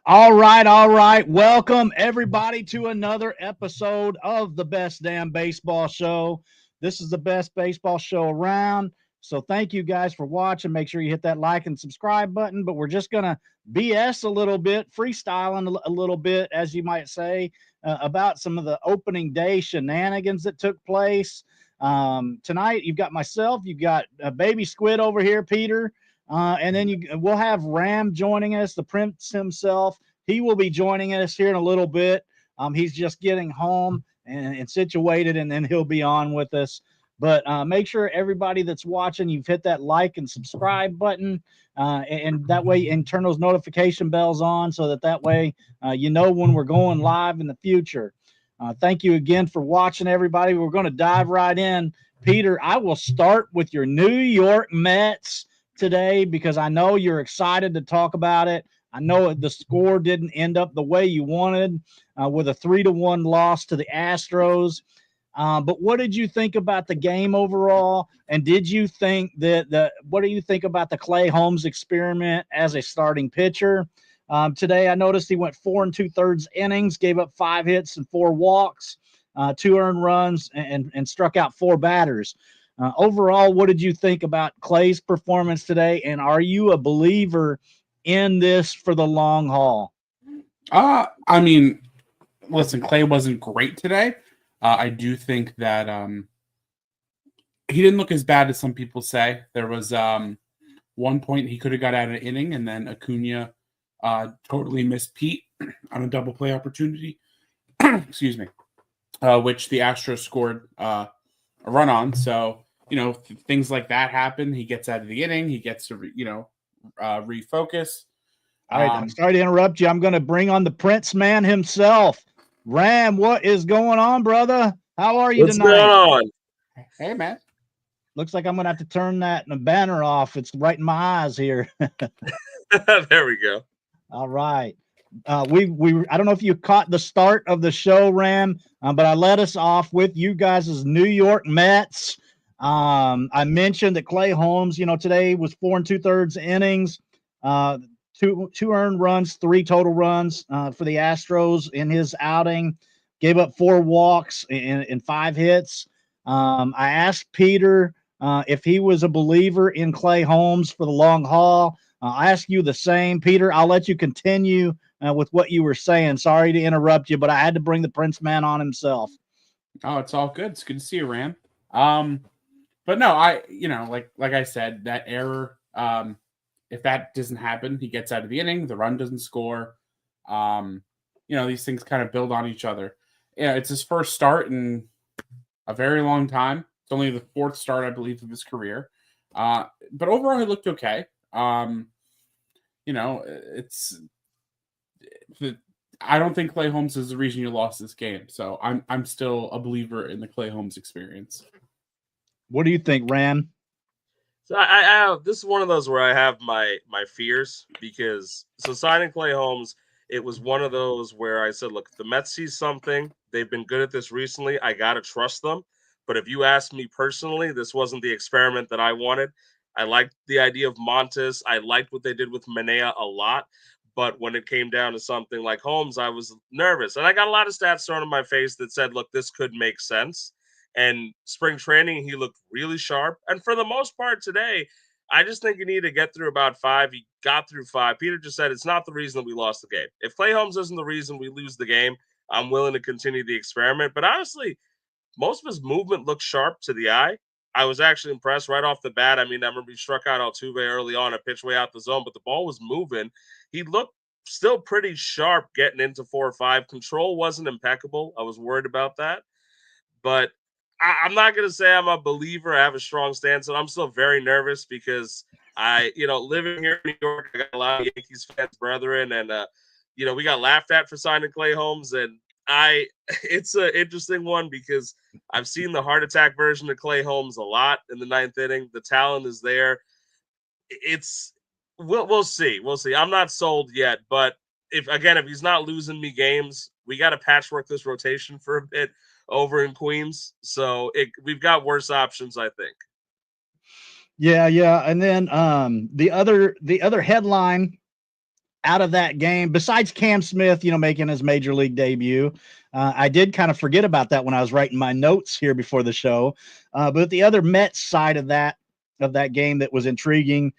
All right, all right. Welcome everybody to another episode of the Best Damn Baseball Show. This is the best baseball show around. So thank you guys for watching. Make sure you hit that like and subscribe button. But we're just gonna BS a little bit, freestyling a little bit, as you might say, about some of the opening day shenanigans that took place. Tonight, you've got myself, you've got Baby Squid over here, Peter. And then we'll have Ram joining us, the Prince himself. He will be joining us here in a little bit. He's just getting home and situated, and then he'll be on with us. But make sure everybody that's watching, you've hit that like and subscribe button, and that way, and turn those notification bells on so that way you know when we're going live in the future. Thank you again for watching, everybody. We're going to dive right in. Peter, I will start with your New York Mets today because I know you're excited to talk about it. I know the score didn't end up the way you wanted with a 3-1 loss to the Astros. But what did you think about the game overall? And did you think what do you think about the Clay Holmes experiment as a starting pitcher? Today, I noticed he went 4 2/3 innings, gave up 5 hits and 4 walks, 2 earned runs, and struck out 4 batters. Overall, what did you think about Clay's performance today? And are you a believer in this for the long haul? I mean, listen, Clay wasn't great today. I do think that he didn't look as bad as some people say. There was one point he could have got out of the inning, and then Acuna totally missed Pete on a double play opportunity. Excuse me, which the Astros scored a run on. So, things like that happen. He gets out of the inning. He gets to, refocus. All right, I'm sorry to interrupt you. I'm going to bring on the Prince man himself. Ram, what is going on, brother? How are you tonight? What's going on? Hey, man. Looks like I'm going to have to turn that banner off. It's right in my eyes here. There we go. All right. We I don't know if you caught the start of the show, Ram, but I let us off with you guys' New York Mets. I mentioned that Clay Holmes, today was 4 2/3 innings, two earned runs, 3 total runs for the Astros in his outing. Gave up 4 walks and 5 hits. I asked Peter if he was a believer in Clay Holmes for the long haul. I ask you the same, Peter. I'll let you continue with what you were saying. Sorry to interrupt you, but I had to bring the Prince man on himself. Oh, it's all good. It's good to see you, Ram. But no, like I said, that error, if that doesn't happen, he gets out of the inning, the run doesn't score. These things kind of build on each other. Yeah, it's his first start in a very long time. It's only the 4th start, I believe, of his career. But overall, he looked okay. I don't think Clay Holmes is the reason you lost this game. So I'm still a believer in the Clay Holmes experience. What do you think, Ram? So I this is one of those where I have my fears because signing Clay Holmes, it was one of those where I said, look, if the Mets see something, they've been good at this recently. I gotta trust them. But if you ask me personally, this wasn't the experiment that I wanted. I liked the idea of Montes. I liked what they did with Manea a lot. But when it came down to something like Holmes, I was nervous. And I got a lot of stats thrown in my face that said, look, this could make sense. And spring training, he looked really sharp. And for the most part today, I just think you need to get through about 5. He got through 5. Peter just said it's not the reason that we lost the game. If Clay Holmes isn't the reason we lose the game, I'm willing to continue the experiment. But honestly, most of his movement looked sharp to the eye. I was actually impressed right off the bat. I mean, I remember he struck out Altuve early on, a pitch way out the zone, but the ball was moving. He looked still pretty sharp getting into 4 or 5. Control wasn't impeccable. I was worried about that. But I'm not going to say I'm a believer. I have a strong stance, and I'm still very nervous because living here in New York, I got a lot of Yankees fans, brethren, and we got laughed at for signing Clay Holmes, and it's an interesting one because I've seen the heart attack version of Clay Holmes a lot in the 9th inning. The talent is there. We'll see. We'll see. I'm not sold yet, but if he's not losing me games, we got to patchwork this rotation for a bit over in Queens. So we've got worse options, I think. Yeah. And then the other headline out of that game, besides Cam Smith, making his major league debut. I did kind of forget about that when I was writing my notes here before the show. But the other Mets side of that game that was intriguing,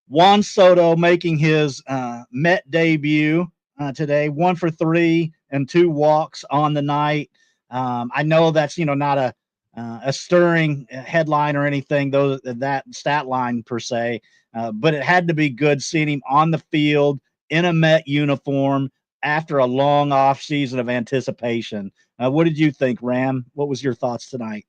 Juan Soto making his Met debut today, 1 for 3 and 2 walks on the night. I know that's not a stirring headline or anything, though, that stat line per se, but it had to be good seeing him on the field in a Met uniform after a long off season of anticipation. What did you think, Ram? What was your thoughts tonight?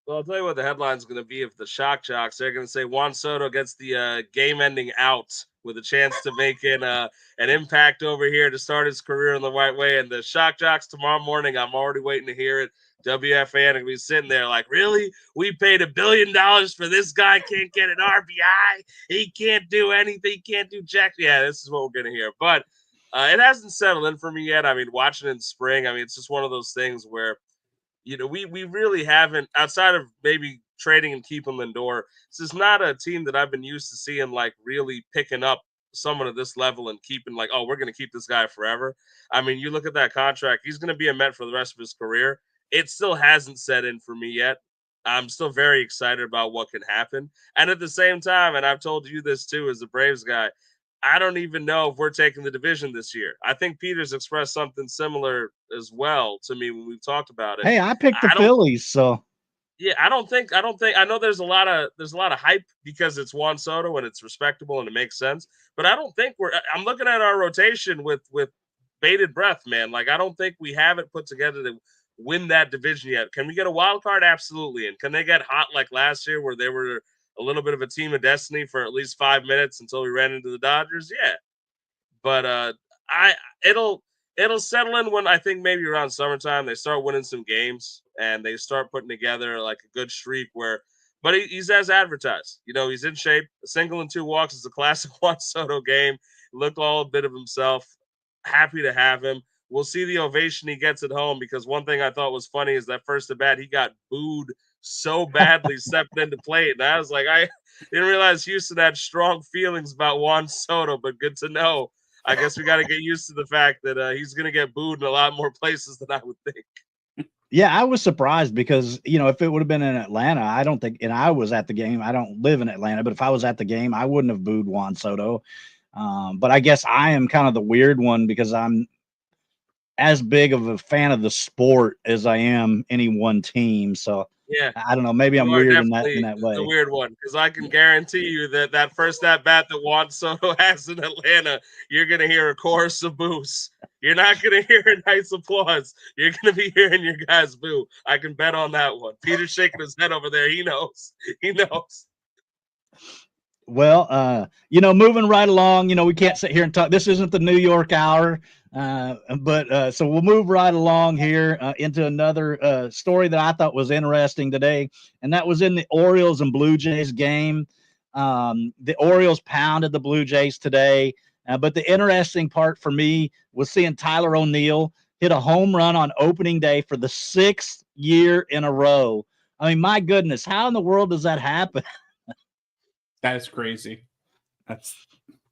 Well, I'll tell you what the headline's going to be if the shock jocks. They're going to say Juan Soto gets the game-ending out with a chance to make an impact over here to start his career in the right way. And the shock jocks tomorrow morning, I'm already waiting to hear it. WFAN will be sitting there like, really? We paid $1 billion for this guy, can't get an RBI. He can't do anything. He can't do jack. Yeah, this is what we're going to hear. But it hasn't settled in for me yet. I mean, watching it in spring, it's just one of those things where, we really haven't, outside of maybe trading and keeping Lindor, this is not a team that I've been used to seeing like really picking up someone at this level and keeping like, oh, we're going to keep this guy forever. I mean, you look at that contract, he's going to be a Met for the rest of his career. It still hasn't set in for me yet. I'm still very excited about what can happen. And at the same time, and I've told you this too, as a Braves guy, I don't even know if we're taking the division this year. I think Peter's expressed something similar as well to me when we've talked about it. Hey, I picked the I don't Phillies, so yeah, I don't think I know there's a lot of hype because it's Juan Soto and it's respectable and it makes sense. But I don't think I'm looking at our rotation with bated breath, man. Like I don't think we have it put together to win that division yet. Can we get a wild card? Absolutely. And can they get hot like last year where they were a little bit of a team of destiny for at least 5 minutes until we ran into the Dodgers? Yeah. But it'll settle in when I think maybe around summertime they start winning some games and they start putting together like a good streak where. But he's as advertised. He's in shape. A single and 2 walks is a classic Juan Soto game. Looked all a bit of himself. Happy to have him. We'll see the ovation he gets at home because one thing I thought was funny is that first at bat he got booed so badly stepping into plate. And I was like, I didn't realize Houston had strong feelings about Juan Soto, but good to know. I guess we got to get used to the fact that he's going to get booed in a lot more places than I would think. Yeah, I was surprised because, if it would have been in Atlanta, I don't think, and I was at the game, I don't live in Atlanta, but if I was at the game, I wouldn't have booed Juan Soto. But I guess I am kind of the weird one because I'm as big of a fan of the sport as I am any one team. So yeah, I don't know. Maybe I'm weird in that way. The weird one because I can guarantee you that first at bat that Juan Soto has in Atlanta, you're gonna hear a chorus of boos. You're not gonna hear a nice applause. You're gonna be hearing your guys boo. I can bet on that one. Peter's shaking his head over there. He knows. He knows. Well, moving right along, we can't sit here and talk. This isn't the New York Hour, but so we'll move right along here into another story that I thought was interesting today, and that was in the Orioles and Blue Jays game. The Orioles pounded the Blue Jays today, but the interesting part for me was seeing Tyler O'Neill hit a home run on opening day for the 6th year in a row. I mean, my goodness, how in the world does that happen? That is crazy.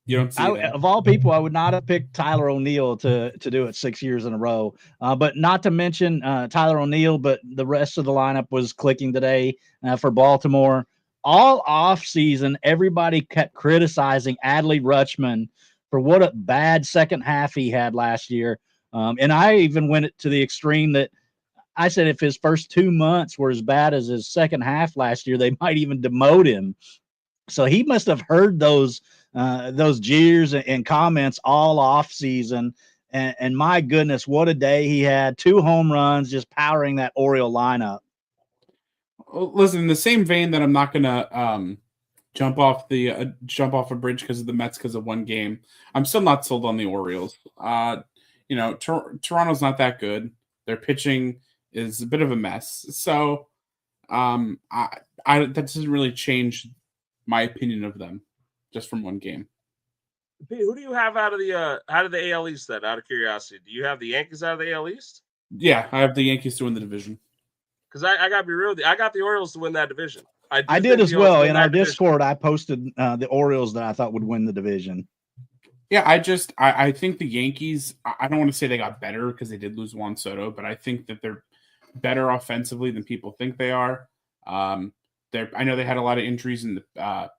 You don't see that. Of all people, I would not have picked Tyler O'Neill to do it 6 years in a row. But not to mention Tyler O'Neill, but the rest of the lineup was clicking today for Baltimore. All off season, everybody kept criticizing Adley Rutschman for what a bad second half he had last year. And I even went to the extreme that I said if his first 2 months were as bad as his second half last year, they might even demote him. So he must have heard those jeers and comments all off season. And my goodness, what a day he had. 2 home runs, just powering that Oriole lineup. Listen, in the same vein that I'm not going to jump off a bridge because of the Mets because of one game, I'm still not sold on the Orioles. Toronto's not that good. Their pitching is a bit of a mess. So that doesn't really change my opinion of them just from one game. Who do you have out of the AL East then, out of curiosity? Do you have the Yankees out of the AL East? Yeah, I have the Yankees to win the division. Because I got to be real, I got the Orioles to win that division. I did as well. In our Discord, I posted the Orioles that I thought would win the division. Yeah, I think the Yankees, I don't want to say they got better because they did lose Juan Soto, but I think that they're better offensively than people think they are. I know they had a lot of injuries in the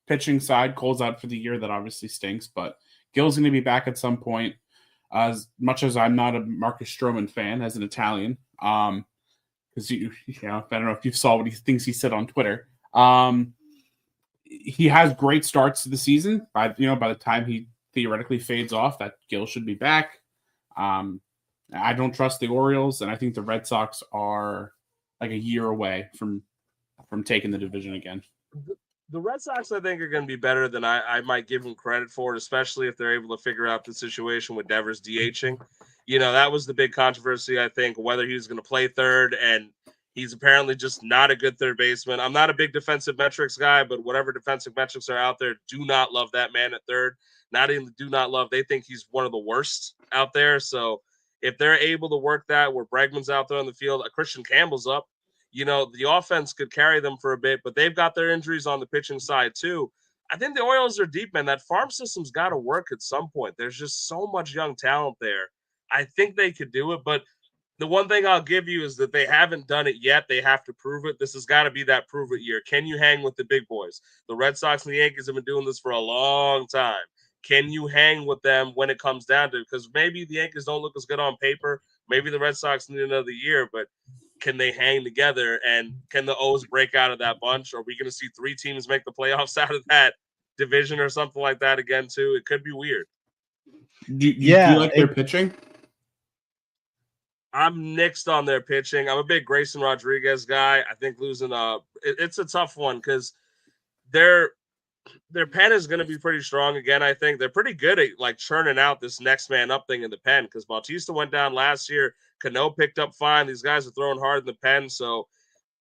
pitching side. Cole's out for the year. That obviously stinks, but Gill's going to be back at some point. As much as I'm not a Marcus Stroman fan as an Italian, because I don't know if you saw what he thinks he said on Twitter. He has great starts to the season. By the time he theoretically fades off, that Gill should be back. I don't trust the Orioles, and I think the Red Sox are like a year away from taking the division again. The Red Sox, I think, are going to be better than I might give them credit for, especially if they're able to figure out the situation with Devers DHing. That was the big controversy, I think, whether he was going to play third, and he's apparently just not a good third baseman. I'm not a big defensive metrics guy, but whatever defensive metrics are out there, do not love that man at third. Not even do not love. They think he's one of the worst out there. So if they're able to work that where Bregman's out there on the field, Christian Campbell's up, the offense could carry them for a bit, but they've got their injuries on the pitching side too. I think the Orioles are deep, man. That farm system's got to work at some point. There's just so much young talent there. I think they could do it, but the one thing I'll give you is that they haven't done it yet. They have to prove it. This has got to be that prove it year. Can you hang with the big boys? The Red Sox and the Yankees have been doing this for a long time. Can you hang with them when it comes down to it? Because maybe the Yankees don't look as good on paper. Maybe the Red Sox need another year, but can they hang together, and can the O's break out of that bunch? Are we going to see 3 teams make the playoffs out of that division or something like that again too? It could be weird. Do you like their pitching? I'm nixed on their pitching. I'm a big Grayson Rodriguez guy. I think losing it's a tough one because their pen is going to be pretty strong again. I think they're pretty good at like churning out this next man up thing in the pen because Bautista went down last year. Cano picked up fine. These guys are throwing hard in the pen. So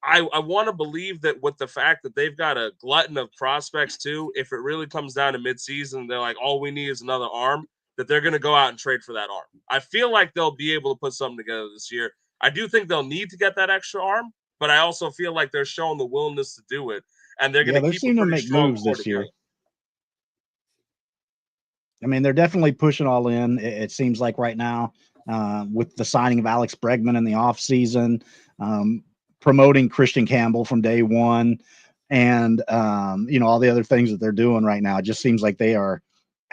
I want to believe that with the fact that they've got a glutton of prospects too, if it really comes down to midseason, they're like, all we need is another arm, that they're going to go out and trade for that arm. I feel like they'll be able to put something together this year. I do think they'll need to get that extra arm, but I also feel like they're showing the willingness to do it, and they're going to keep a pretty make strong moves this year. together. I mean, they're definitely pushing all in. It seems like right now, with the signing of Alex Bregman in the offseason, promoting Christian Campbell from day one, and all the other things that they're doing right now. It just seems like they are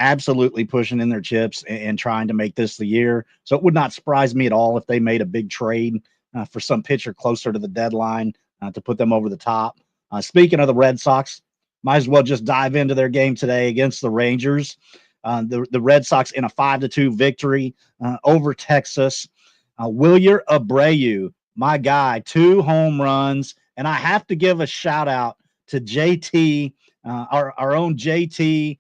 absolutely pushing in their chips and trying to make this the year. So it would not surprise me at all if they made a big trade for some pitcher closer to the deadline to put them over the top. Speaking of the Red Sox, might as well just dive into their game today against the Rangers. The Red Sox in a 5-2 victory over Texas. Wilyer Abreu, my guy, 2 home runs. And I have to give a shout out to JT, our own JT,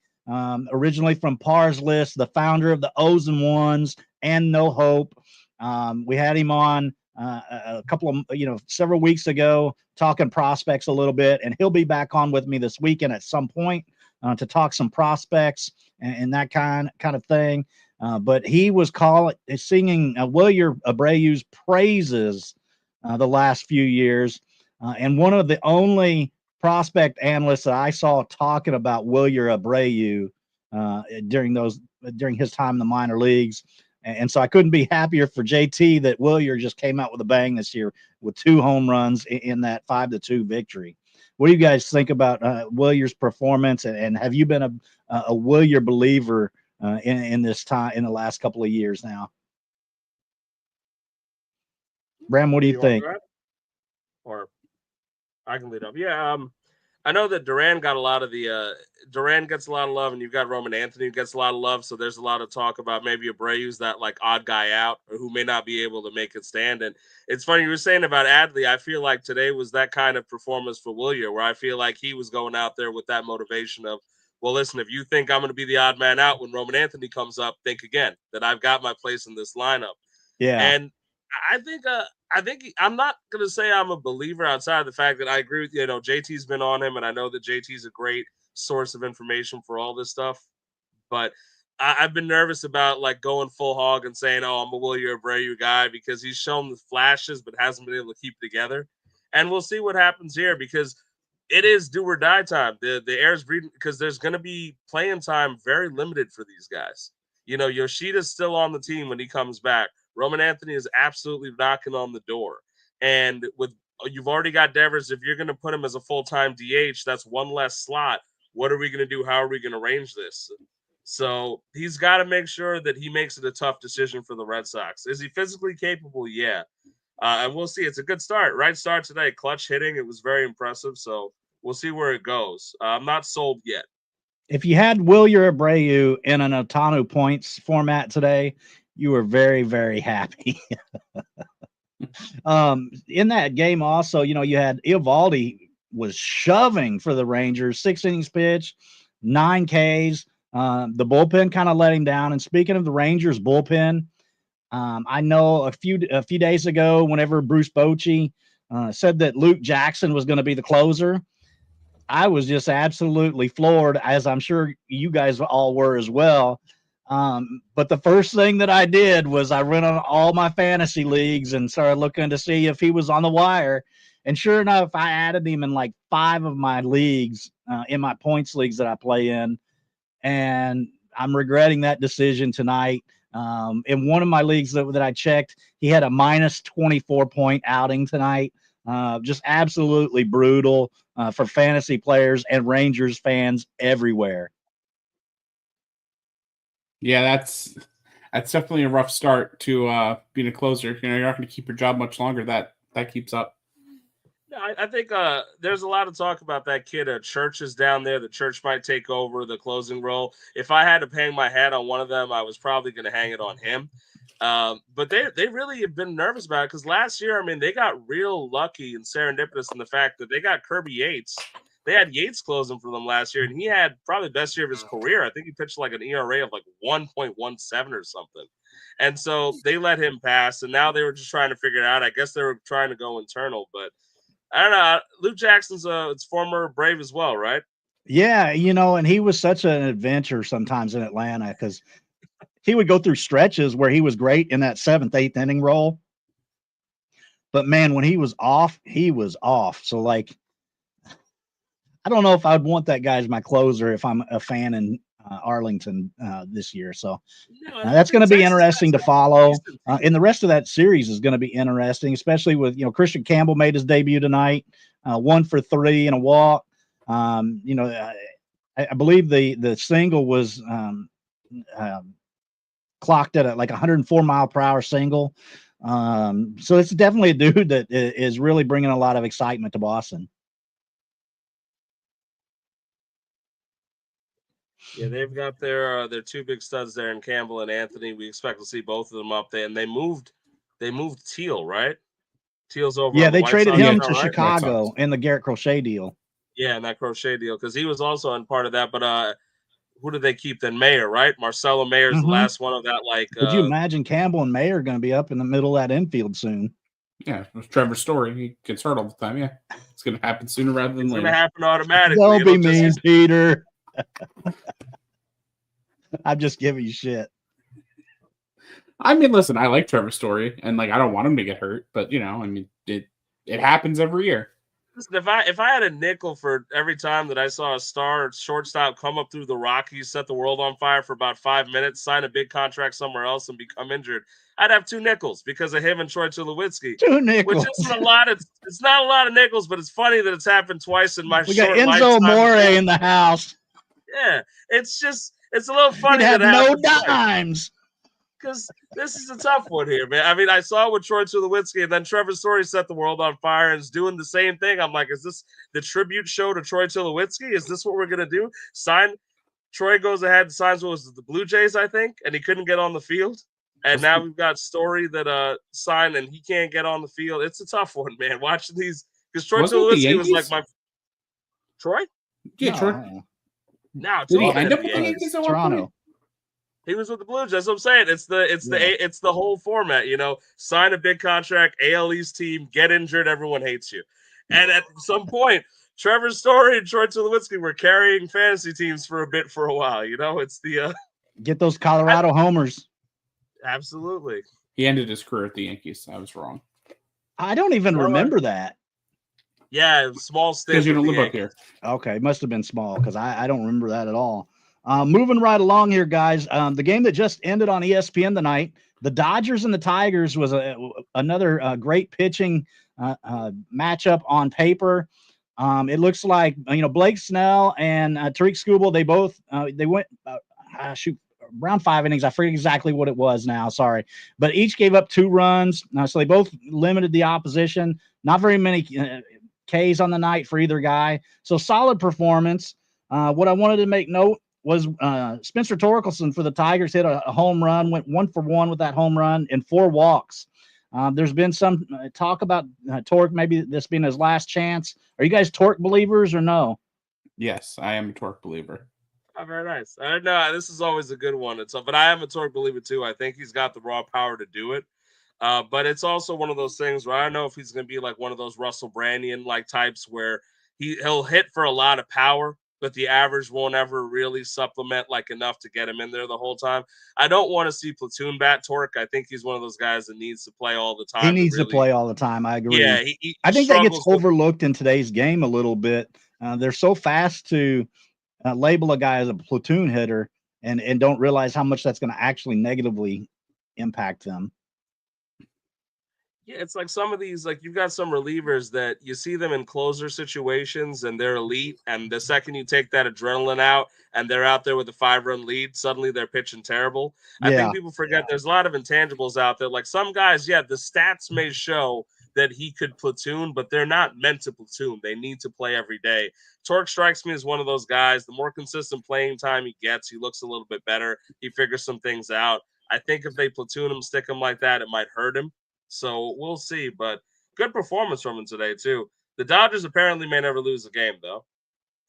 originally from Par's List, the founder of the O's and Ones and No Hope. We had him on a couple of, several weeks ago talking prospects a little bit, and he'll be back on with me this weekend at some point to talk some prospects and that kind of thing. But he was singing Wilyer Abreu's praises the last few years. And one of the only prospect analysts that I saw talking about Wilyer Abreu during his time in the minor leagues. And so I couldn't be happier for JT that Wilyer just came out with a bang this year with 2 home runs in that 5-2 victory. What do you guys think about Wilyer's performance? And have you been a Wilyer believer in this time in the last couple of years now? Bram, what do you think? Or I can lead up. Yeah, I know that Duran got a lot of the Duran gets a lot of love, and you've got Roman Anthony who gets a lot of love. So there's a lot of talk about maybe Abreu's that like odd guy out or who may not be able to make it stand. And it's funny you were saying about Adley. I feel like today was that kind of performance for Wilyer, where I feel like he was going out there with that motivation of, well, listen, if you think I'm going to be the odd man out when Roman Anthony comes up, think again that I've got my place in this lineup. Yeah, and I think I'm not going to say I'm a believer outside of the fact that I agree with JT's been on him, and I know that JT's a great source of information for all this stuff. But I've been nervous about like going full hog and saying, "Oh, I'm a Wilyer Abreu guy," because he's shown the flashes but hasn't been able to keep it together. And we'll see what happens here because it is do or die time. The air's breathing because there's going to be playing time very limited for these guys. Yoshida's still on the team when he comes back. Roman Anthony is absolutely knocking on the door. And you've already got Devers. If you're going to put him as a full-time DH, that's one less slot. What are we going to do? How are we going to arrange this? So he's got to make sure that he makes it a tough decision for the Red Sox. Is he physically capable? Yeah. And we'll see. It's a good start. Right start today. Clutch hitting. It was very impressive. So we'll see where it goes. I'm not sold yet. If you had Wilyer Abreu in an Otanu points format today, you were very, very happy. In that game also, you had Eovaldi was shoving for the Rangers, 6 innings pitch, 9 Ks. The bullpen kind of let him down. And speaking of the Rangers bullpen, I know a few days ago, whenever Bruce Bochy said that Luke Jackson was going to be the closer, I was just absolutely floored, as I'm sure you guys all were as well. But the first thing that I did was I went on all my fantasy leagues and started looking to see if he was on the wire. And sure enough, I added him in like 5 of my leagues, in my points leagues that I play in. And I'm regretting that decision tonight. In one of my leagues that I checked, he had a minus 24-point outing tonight. Just absolutely brutal for fantasy players and Rangers fans everywhere. Yeah, that's definitely a rough start to being a closer. You're not going to keep your job much longer. That keeps up. I think there's a lot of talk about that kid. Church is down there. The Church might take over the closing role. If I had to hang my hat on one of them, I was probably going to hang it on him. But they really have been nervous about it because last year, they got real lucky and serendipitous in the fact that they got Kirby Yates. They had Yates closing for them last year, and he had probably the best year of his career. I think he pitched like an ERA of like 1.17 or something. And so they let him pass, and now they were just trying to figure it out. I guess they were trying to go internal, but I don't know. Luke Jackson's it's former Brave as well, right? Yeah, and he was such an adventure sometimes in Atlanta because he would go through stretches where he was great in that 7th, 8th inning role. But man, when he was off, he was off. So like, I don't know if I'd want that guy as my closer if I'm a fan in Arlington this year. So that's going to be interesting to follow. And the rest of that series is going to be interesting, especially with, Christian Campbell made his debut tonight, 1 for 3 and a walk. I believe the single was clocked at like 104 mile per hour single. So it's definitely a dude that is really bringing a lot of excitement to Boston. Yeah, they've got their 2 big studs there in Campbell and Anthony. We expect to see both of them up there. And they moved Teal, right? Teal's over. Yeah, on the they White traded Sox him now, to right? Chicago in the Garrett Crochet deal. Yeah, in that Crochet deal, because he was also in part of that. But who did they keep then? Mayer, right? Marcelo Mayer is the last one of that. Like, could you imagine Campbell and Mayer going to be up in the middle of that infield soon? Yeah, with Trevor's story, he gets hurt all the time. Yeah, it's going to happen sooner rather than later. It's going to happen automatically. Don't be mean, Peter. I'm just giving you shit. Listen, I like Trevor's story, and like I don't want him to get hurt, but it happens every year. Listen, if I had a nickel for every time that I saw a star shortstop come up through the Rockies, set the world on fire for about 5 minutes, sign a big contract somewhere else, and become injured, I'd have 2 nickels because of him and Troy Tulowitzki. 2 nickels, which isn't a lot. It's not a lot of nickels, but it's funny that it's happened twice in my we short got Enzo lifetime. More in the house. Yeah, it's a little funny. You'd have no dimes. Because this is a tough one here, man. I saw with Troy Tulowitzki, and then Trevor Story set the world on fire and is doing the same thing. I'm like, is this the tribute show to Troy Tulowitzki? Is this what we're going to do? Troy goes ahead and signs what was it, the Blue Jays, I think, and he couldn't get on the field. And now we've got Story that signed, and he can't get on the field. It's a tough one, man. Watching these, because Troy Tulowitzki was like my Troy. Yeah, Troy. Now did he end up with the Yankees at Toronto? He was with the Blues. That's what I'm saying. It's the whole format. Sign a big contract, AL East team, get injured, everyone hates you. And at some point, Trevor Story and Troy Tulowitzki were carrying fantasy teams for a while. It's the get those Colorado homers. Absolutely. He ended his career at the Yankees. I was wrong. I don't even remember that. Yeah, small stint. Because you don't with live the up here. Okay, must have been small because I don't remember that at all. Moving right along here, guys. The game that just ended on ESPN tonight, the Dodgers and the Tigers was another great pitching matchup on paper. It looks like Blake Snell and Tariq Skubal. They went around 5 innings. I forget exactly what it was now. Sorry, but each gave up 2 runs. So they both limited the opposition. Not very many Ks on the night for either guy. So solid performance. What I wanted to make note was Spencer Torkelson for the Tigers hit a home run, went 1 for 1 with that home run and 4 walks. There's been some talk about Torque maybe this being his last chance. Are you guys Torque believers or no? Yes, I am a Torque believer. Oh, very nice. I know this is always a good one. But I am a Torque believer too. I think he's got the raw power to do it. But it's also one of those things where I don't know if he's going to be like one of those Russell Branyan like types where he'll hit for a lot of power, but the average won't ever really supplement like enough to get him in there the whole time. I don't want to see platoon bat Torque. I think he's one of those guys that needs to play all the time. He needs to play all the time. I agree. Yeah, I think that gets overlooked in today's game a little bit. They're so fast to label a guy as a platoon hitter and don't realize how much that's going to actually negatively impact them. Yeah, it's like some of these, like you've got some relievers that you see them in closer situations and they're elite. And the second you take that adrenaline out and they're out there with a 5-run lead, suddenly they're pitching terrible. I think people forget there's a lot of intangibles out there. Like some guys, the stats may show that he could platoon, but they're not meant to platoon. They need to play every day. Torque strikes me as one of those guys. The more consistent playing time he gets, he looks a little bit better. He figures some things out. I think if they platoon him, stick him like that, it might hurt him. So we'll see, but good performance from him today too. The Dodgers apparently may never lose a game though.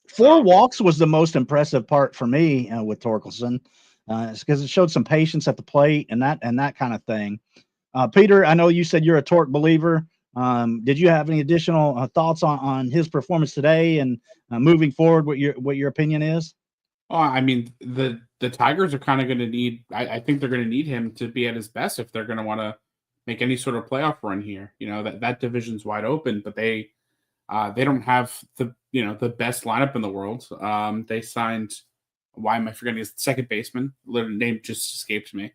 4 walks was the most impressive part for me with Torkelson, because it showed some patience at the plate and that kind of thing. Peter, I know you said you're a Torque believer. Did you have any additional thoughts on his performance today and moving forward? What your opinion is? Oh, I mean the Tigers are kind of going to need. I think they're going to need him to be at his best if they're going to want to make any sort of playoff run here. That division's wide open, but they don't have the best lineup in the world. They signed, why am I forgetting his second baseman? The name just escapes me,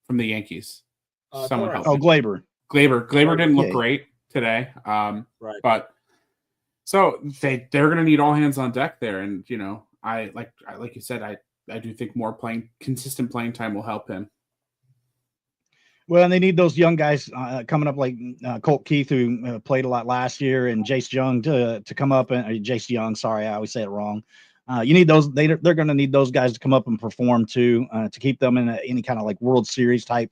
from the Yankees. Someone help me. Gleyber. Gleyber didn't look great today. Right. But so they're going to need all hands on deck there, and I like you said, I do think more consistent playing time will help him. Well, and they need those young guys coming up like Colt Keith, who played a lot last year, and Jace Young to come up. And Jace Young, sorry, I always say it wrong. You need those. They're going to need those guys to come up and perform too, to keep them in any kind of like World Series type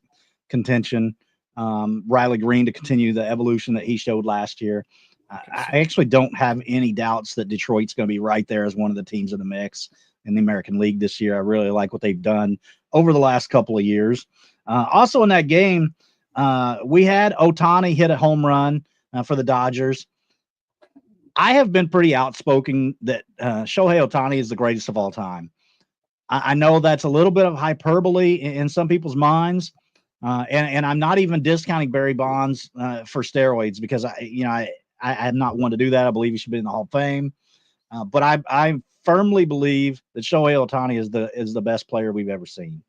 contention. Riley Green to continue the evolution that he showed last year. I actually don't have any doubts that Detroit's going to be right there as one of the teams in the mix in the American League this year. I really like what they've done over the last couple of years. Also in that game, we had Ohtani hit a home run for the Dodgers. I have been pretty outspoken that Shohei Ohtani is the greatest of all time. I know that's a little bit of hyperbole in some people's minds, and I'm not even discounting Barry Bonds for steroids because I am not one to do that. I believe he should be in the Hall of Fame, but I firmly believe that Shohei Ohtani is the best player we've ever seen.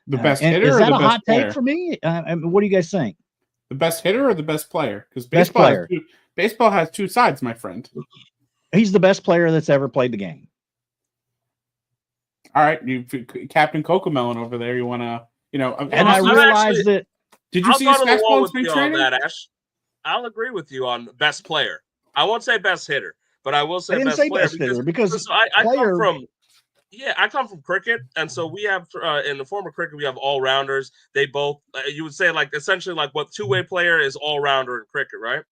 The best hitter? Is or that the a best hot player? take for me? What do you guys think? The best hitter or the best player? Because baseball has two sides, my friend. He's the best player that's ever played the game. All right, Captain Cocomelon over there. You want to, And I realized that. Did you see his fastball in spring training? Ash. I'll agree with you on best player. I won't say best hitter, but I will say best player because I come from cricket, and so we have in the form of cricket we have all rounders. They both you would say like essentially like what two-way player is all rounder in cricket, right?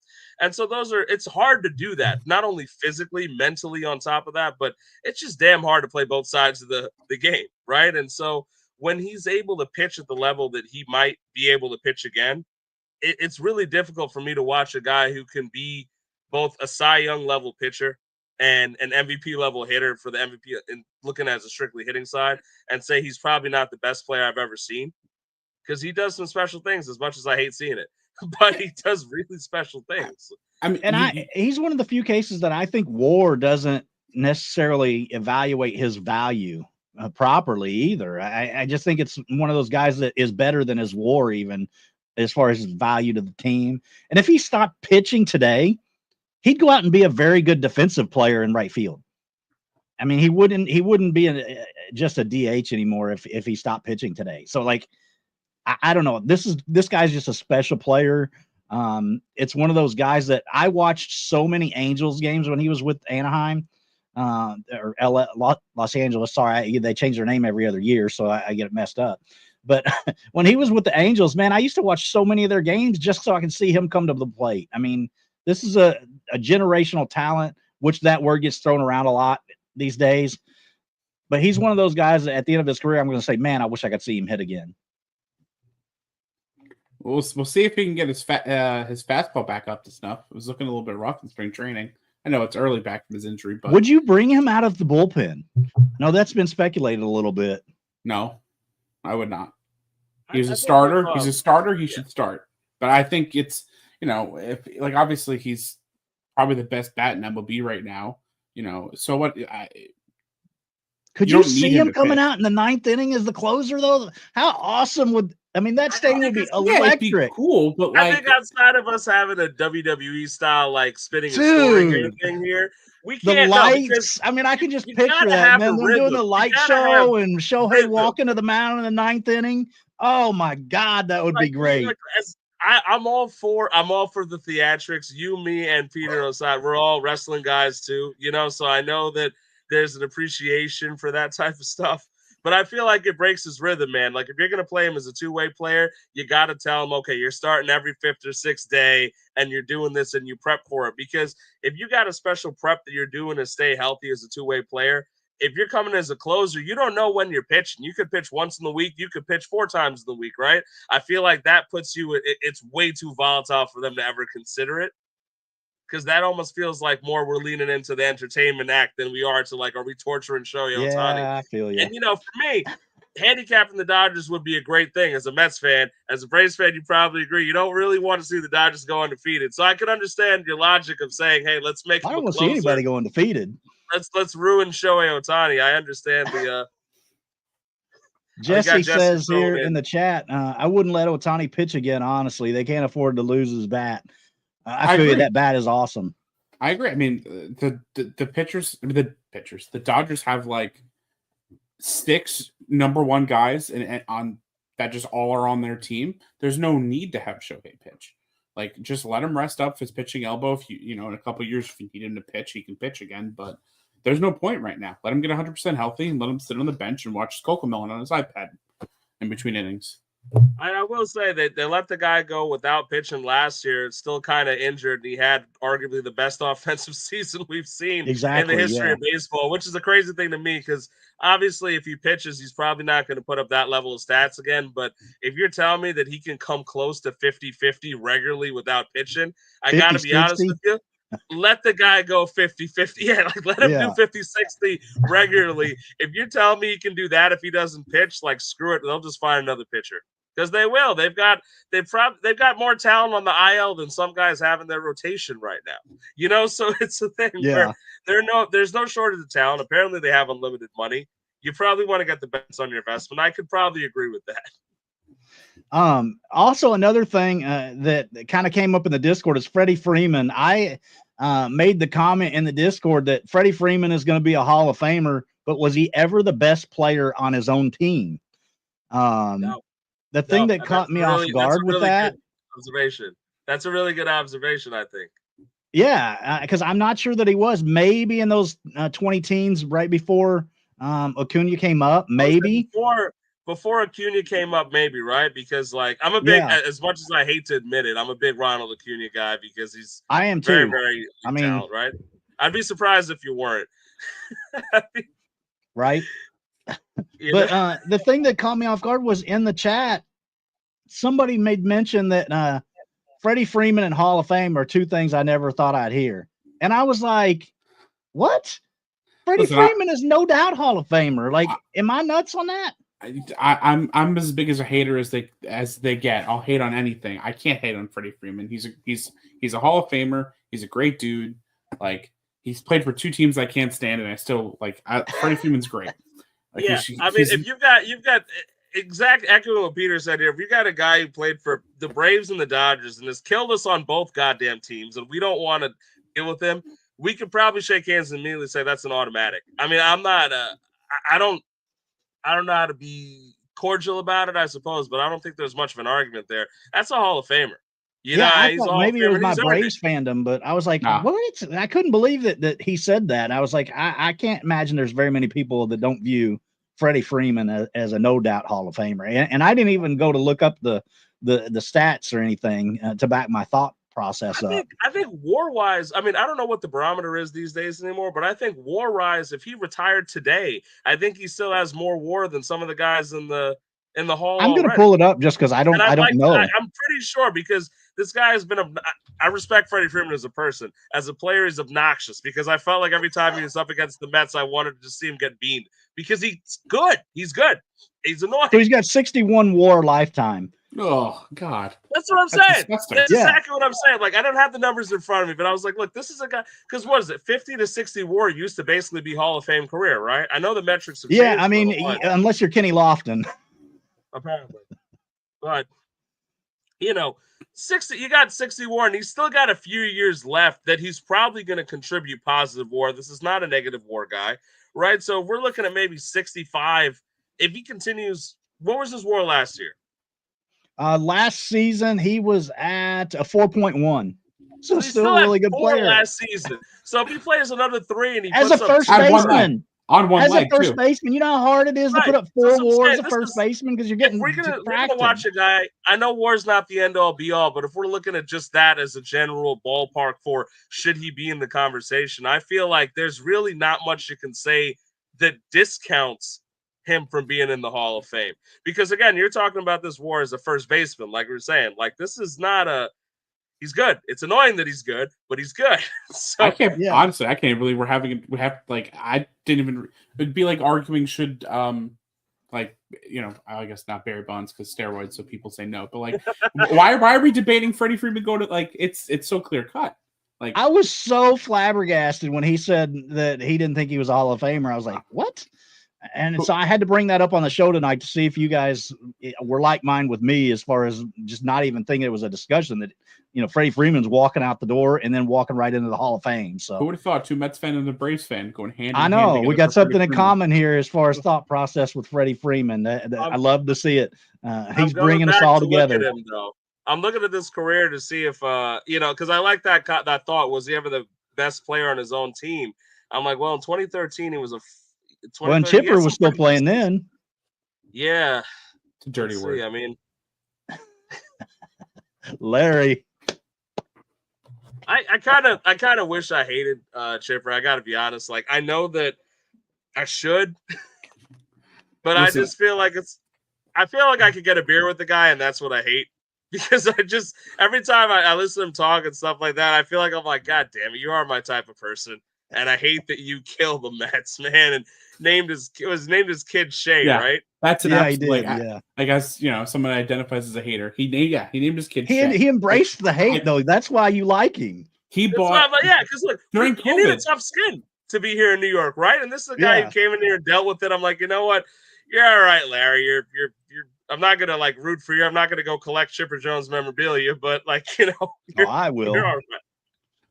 And so it's hard to do that, not only physically, mentally on top of that, but it's just damn hard to play both sides of the game, right? And so when he's able to pitch at the level that he might be able to pitch again, it's really difficult for me to watch a guy who can be both a Cy Young level pitcher and an MVP level hitter for the MVP and looking at a strictly hitting side and say he's probably not the best player I've ever seen because he does some special things as much as I hate seeing it, but he does really special things. I mean, he's one of the few cases that I think WAR doesn't necessarily evaluate his value properly either. I just think it's one of those guys that is better than his WAR even as far as his value to the team. And if he stopped pitching today, he'd go out and be a very good defensive player in right field. I mean, he wouldn't be just a DH anymore if he stopped pitching today. So like, I don't know. This guy's just a special player. It's one of those guys that I watched so many Angels games when he was with Anaheim, or Los Angeles. Sorry, they change their name every other year, so I get it messed up. But when he was with the Angels, man, I used to watch so many of their games just so I can see him come to the plate. I mean, this is a generational talent, which that word gets thrown around a lot these days. But he's one of those guys that at the end of his career, I'm going to say, man, I wish I could see him hit again. We'll see if he can get his fastball back up to snuff. It was looking a little bit rough in spring training. I know it's early back from his injury, but would you bring him out of the bullpen? No, that's been speculated a little bit. No, I would not. He's a starter. He's a starter. He should start. But I think it's, if like obviously he's probably the best bat in MLB right now. So what? Could you see him coming out in the ninth inning as the closer though? How awesome would that stadium would be electric? It'd be cool, but I think outside of us having a WWE style like spinning and scoring thing here, we can't. The lights. I mean, I can just picture that, man. They're doing the light show and Shohei walking to the mound in the ninth inning. Oh my God, that would be great. I'm all for the theatrics. You, me, and Peter Osad, we're all wrestling guys too, so I know that there's an appreciation for that type of stuff. But I feel like it breaks his rhythm, man. Like if you're going to play him as a two-way player, you got to tell him, okay, you're starting every fifth or sixth day and you're doing this and you prep for it. Because if you got a special prep that you're doing to stay healthy as a two-way player, if you're coming as a closer, you don't know when you're pitching. You could pitch once in the week. You could pitch 4 times in the week, right? I feel like that puts you – it's way too volatile for them to ever consider it. Because that almost feels like more we're leaning into the entertainment act than we are to like, are we torturing Shohei Ohtani? Yeah, I feel you. And, for me, handicapping the Dodgers would be a great thing as a Mets fan. As a Braves fan, you probably agree. You don't really want to see the Dodgers go undefeated. So I can understand your logic of saying, hey, let's make I don't want to see anybody go undefeated. Let's ruin Shohei Ohtani. I understand the Jesse says here in the chat, I wouldn't let Ohtani pitch again, honestly. They can't afford to lose his bat. I feel that bat is awesome. I agree. I mean, the Dodgers have like 6 number 1 guys and on that just all are on their team. There's no need to have Shohei pitch. Like, just let him rest up his pitching elbow. If in a couple of years, if you need him to pitch, he can pitch again. But there's no point right now. Let him get 100% healthy and let him sit on the bench and watch Cocomelon on his iPad in between innings. I will say that they let the guy go without pitching last year. It's still kind of injured. He had arguably the best offensive season we've seen in the history of baseball, which is a crazy thing to me because obviously if he pitches, he's probably not going to put up that level of stats again. But if you're telling me that he can come close to 50-50 regularly without pitching, I got to be honest with you. Let the guy go 50-50. Yeah, like let him do 50-60 regularly. If you're telling me he can do that if he doesn't pitch, like screw it, they'll just find another pitcher. Because they will. They've got more talent on the IL than some guys have in their rotation right now. So it's a thing where there's no shortage of talent. Apparently they have unlimited money. You probably want to get the best on your investment. I could probably agree with that. Also another thing that kind of came up in the Discord is Freddie Freeman. I made the comment in the Discord that Freddie Freeman is going to be a Hall of Famer, but was he ever the best player on his own team? No. The thing that caught me off guard with that observation. That's a really good observation, I think. Yeah, because I'm not sure that he was. Maybe in those 20 teens right before Acuna came up, maybe. Before Acuna came up, maybe, right? Because like I'm a big, as much as I hate to admit it, I'm a big Ronald Acuna guy because he's I am very, too. very talented, right? I'd be surprised if you weren't. Right. But the thing that caught me off guard was in the chat, somebody made mention that Freddie Freeman and Hall of Fame are 2 things I never thought I'd hear. And I was like, what? Freddie Freeman is no doubt Hall of Famer. Like, am I nuts on that? I'm as big as a hater as they get. I'll hate on anything. I can't hate on Freddie Freeman. He's a Hall of Famer. He's a great dude. Like, he's played for 2 teams I can't stand, and I still like. Freddie Freeman's great. Like, Yeah, I mean, if you've got exact echoing what Peter said here. If you got a guy who played for the Braves and the Dodgers and has killed us on both goddamn teams, and we don't want to deal with him, we could probably shake hands and immediately say that's an automatic. I mean, I'm not. I don't know how to be cordial about it, I suppose, but I don't think there's much of an argument there. That's a Hall of Famer. I He's thought all maybe it was my he's Braves fandom, but I was like, what? I couldn't believe that he said that. I was like, I can't imagine there's very many people that don't view Freddie Freeman as a no doubt Hall of Famer. And I didn't even go to look up the stats or anything to back my thought process up. I think war wise, I mean, I don't know what the barometer is these days anymore, but I think war wise, if he retired today, I think he still has more war than some of the guys in the hall. I'm going to pull it up just because I don't know. I'm pretty sure because this guy has been. I respect Freddie Freeman as a person. As a player, he's obnoxious because I felt like every time he was up against the Mets, I wanted to see him get beamed because he's good. He's good. He's annoying. So he's got 61 WAR lifetime. Oh God, that's what I'm saying. Disgusting. That's exactly what I'm saying. Like, I don't have the numbers in front of me, but I was like, look, this is a guy. Because what is it? 50 to 60 WAR used to basically be Hall of Fame career, right? I know the metrics have changed. Yeah, I mean, unless you're Kenny Lofton. Apparently, but 60. You got 60 WAR, and he's still got a few years left that he's probably going to contribute positive WAR. This is not a negative WAR guy, right? So we're looking at maybe 65 if he continues. What was his WAR last year? Last season he was at a 4.1. So still a really good player last season. So if he plays another 3 and he as a first baseman. On one as leg, a first baseman, you know how hard it is to put up 4 WAR as a first baseman because you're getting. We're gonna watch a guy. I know WAR's not the end all be all, but if we're looking at just that as a general ballpark for should he be in the conversation, I feel like there's really not much you can say that discounts him from being in the Hall of Fame. Because again, you're talking about this WAR as a first baseman, like we were saying. Like, this is not a. He's good. It's annoying that he's good, but he's good. So honestly, I can't believe we have like, I didn't even. It'd be like arguing should like, I guess not Barry Bonds because steroids, so people say no. But like, why are we debating Freddie Freeman going to, like, it's so clear cut. Like, I was so flabbergasted when he said that he didn't think he was a Hall of Famer. I was like, what? And so I had to bring that up on the show tonight to see if you guys were like mine with me as far as just not even thinking it was a discussion that, Freddie Freeman's walking out the door and then walking right into the Hall of Fame. So who would have thought 2 Mets fan and a Braves fan going hand in hand? I know we got something in common here as far as thought process with Freddie Freeman. I love to see it. He's bringing us all together. Him, though. I'm looking at this career to see if, because I like that thought. Was he ever the best player on his own team? I'm like, well, in 2013, he was when Chipper was still playing then. Yeah. It's a dirty word. I mean, Larry. I kind of wish I hated Chipper. I got to be honest. Like, I know that I should, but I just feel like I feel like I could get a beer with the guy, and that's what I hate. Because every time I listen to him talk and stuff like that, I feel like I'm like, God damn it, you are my type of person. And I hate that you kill the Mets, man. And named his kid Shea, right? That's an absolute. Yeah. I guess someone identifies as a hater. He named his kid. He embraced the hate though. That's why you like him. Because look, during you need a tough skin to be here in New York, right? And this is a guy who came in here and dealt with it. I'm like, you know what? You're all right, Larry. You're. I'm not gonna like root for you. I'm not gonna go collect Chipper Jones memorabilia, but like I will. You're all right.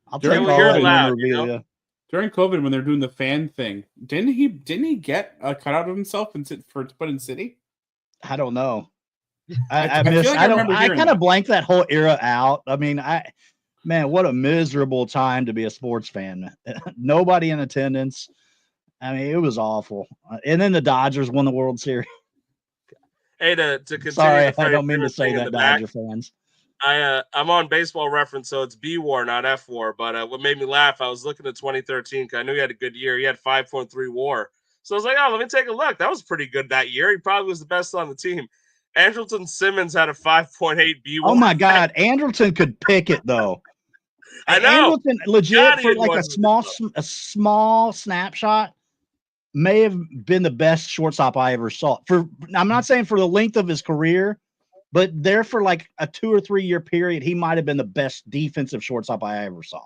I'll take all the memorabilia. During COVID, when they're doing the fan thing, didn't he get a cutout of himself and to put in City? I don't know. I kind of blanked that whole era out. I mean, man, what a miserable time to be a sports fan. Nobody in attendance. I mean, it was awful. And then the Dodgers won the World Series. Hey, to continue. Sorry, I don't mean to say that, Dodger fans. I'm on Baseball Reference, so it's B WAR, not F WAR. But what made me laugh, I was looking at 2013 because I knew he had a good year. He had 5.3 WAR, so I was like, "Oh, let me take a look." That was pretty good that year. He probably was the best on the team. Andrelton Simmons had a 5.8 B WAR. Oh my God, Andrelton could pick it though. I know. Andrelton, legit for like a small snapshot, may have been the best shortstop I ever saw. I'm not saying for the length of his career. But there for like a 2 or 3 year period, he might have been the best defensive shortstop I ever saw.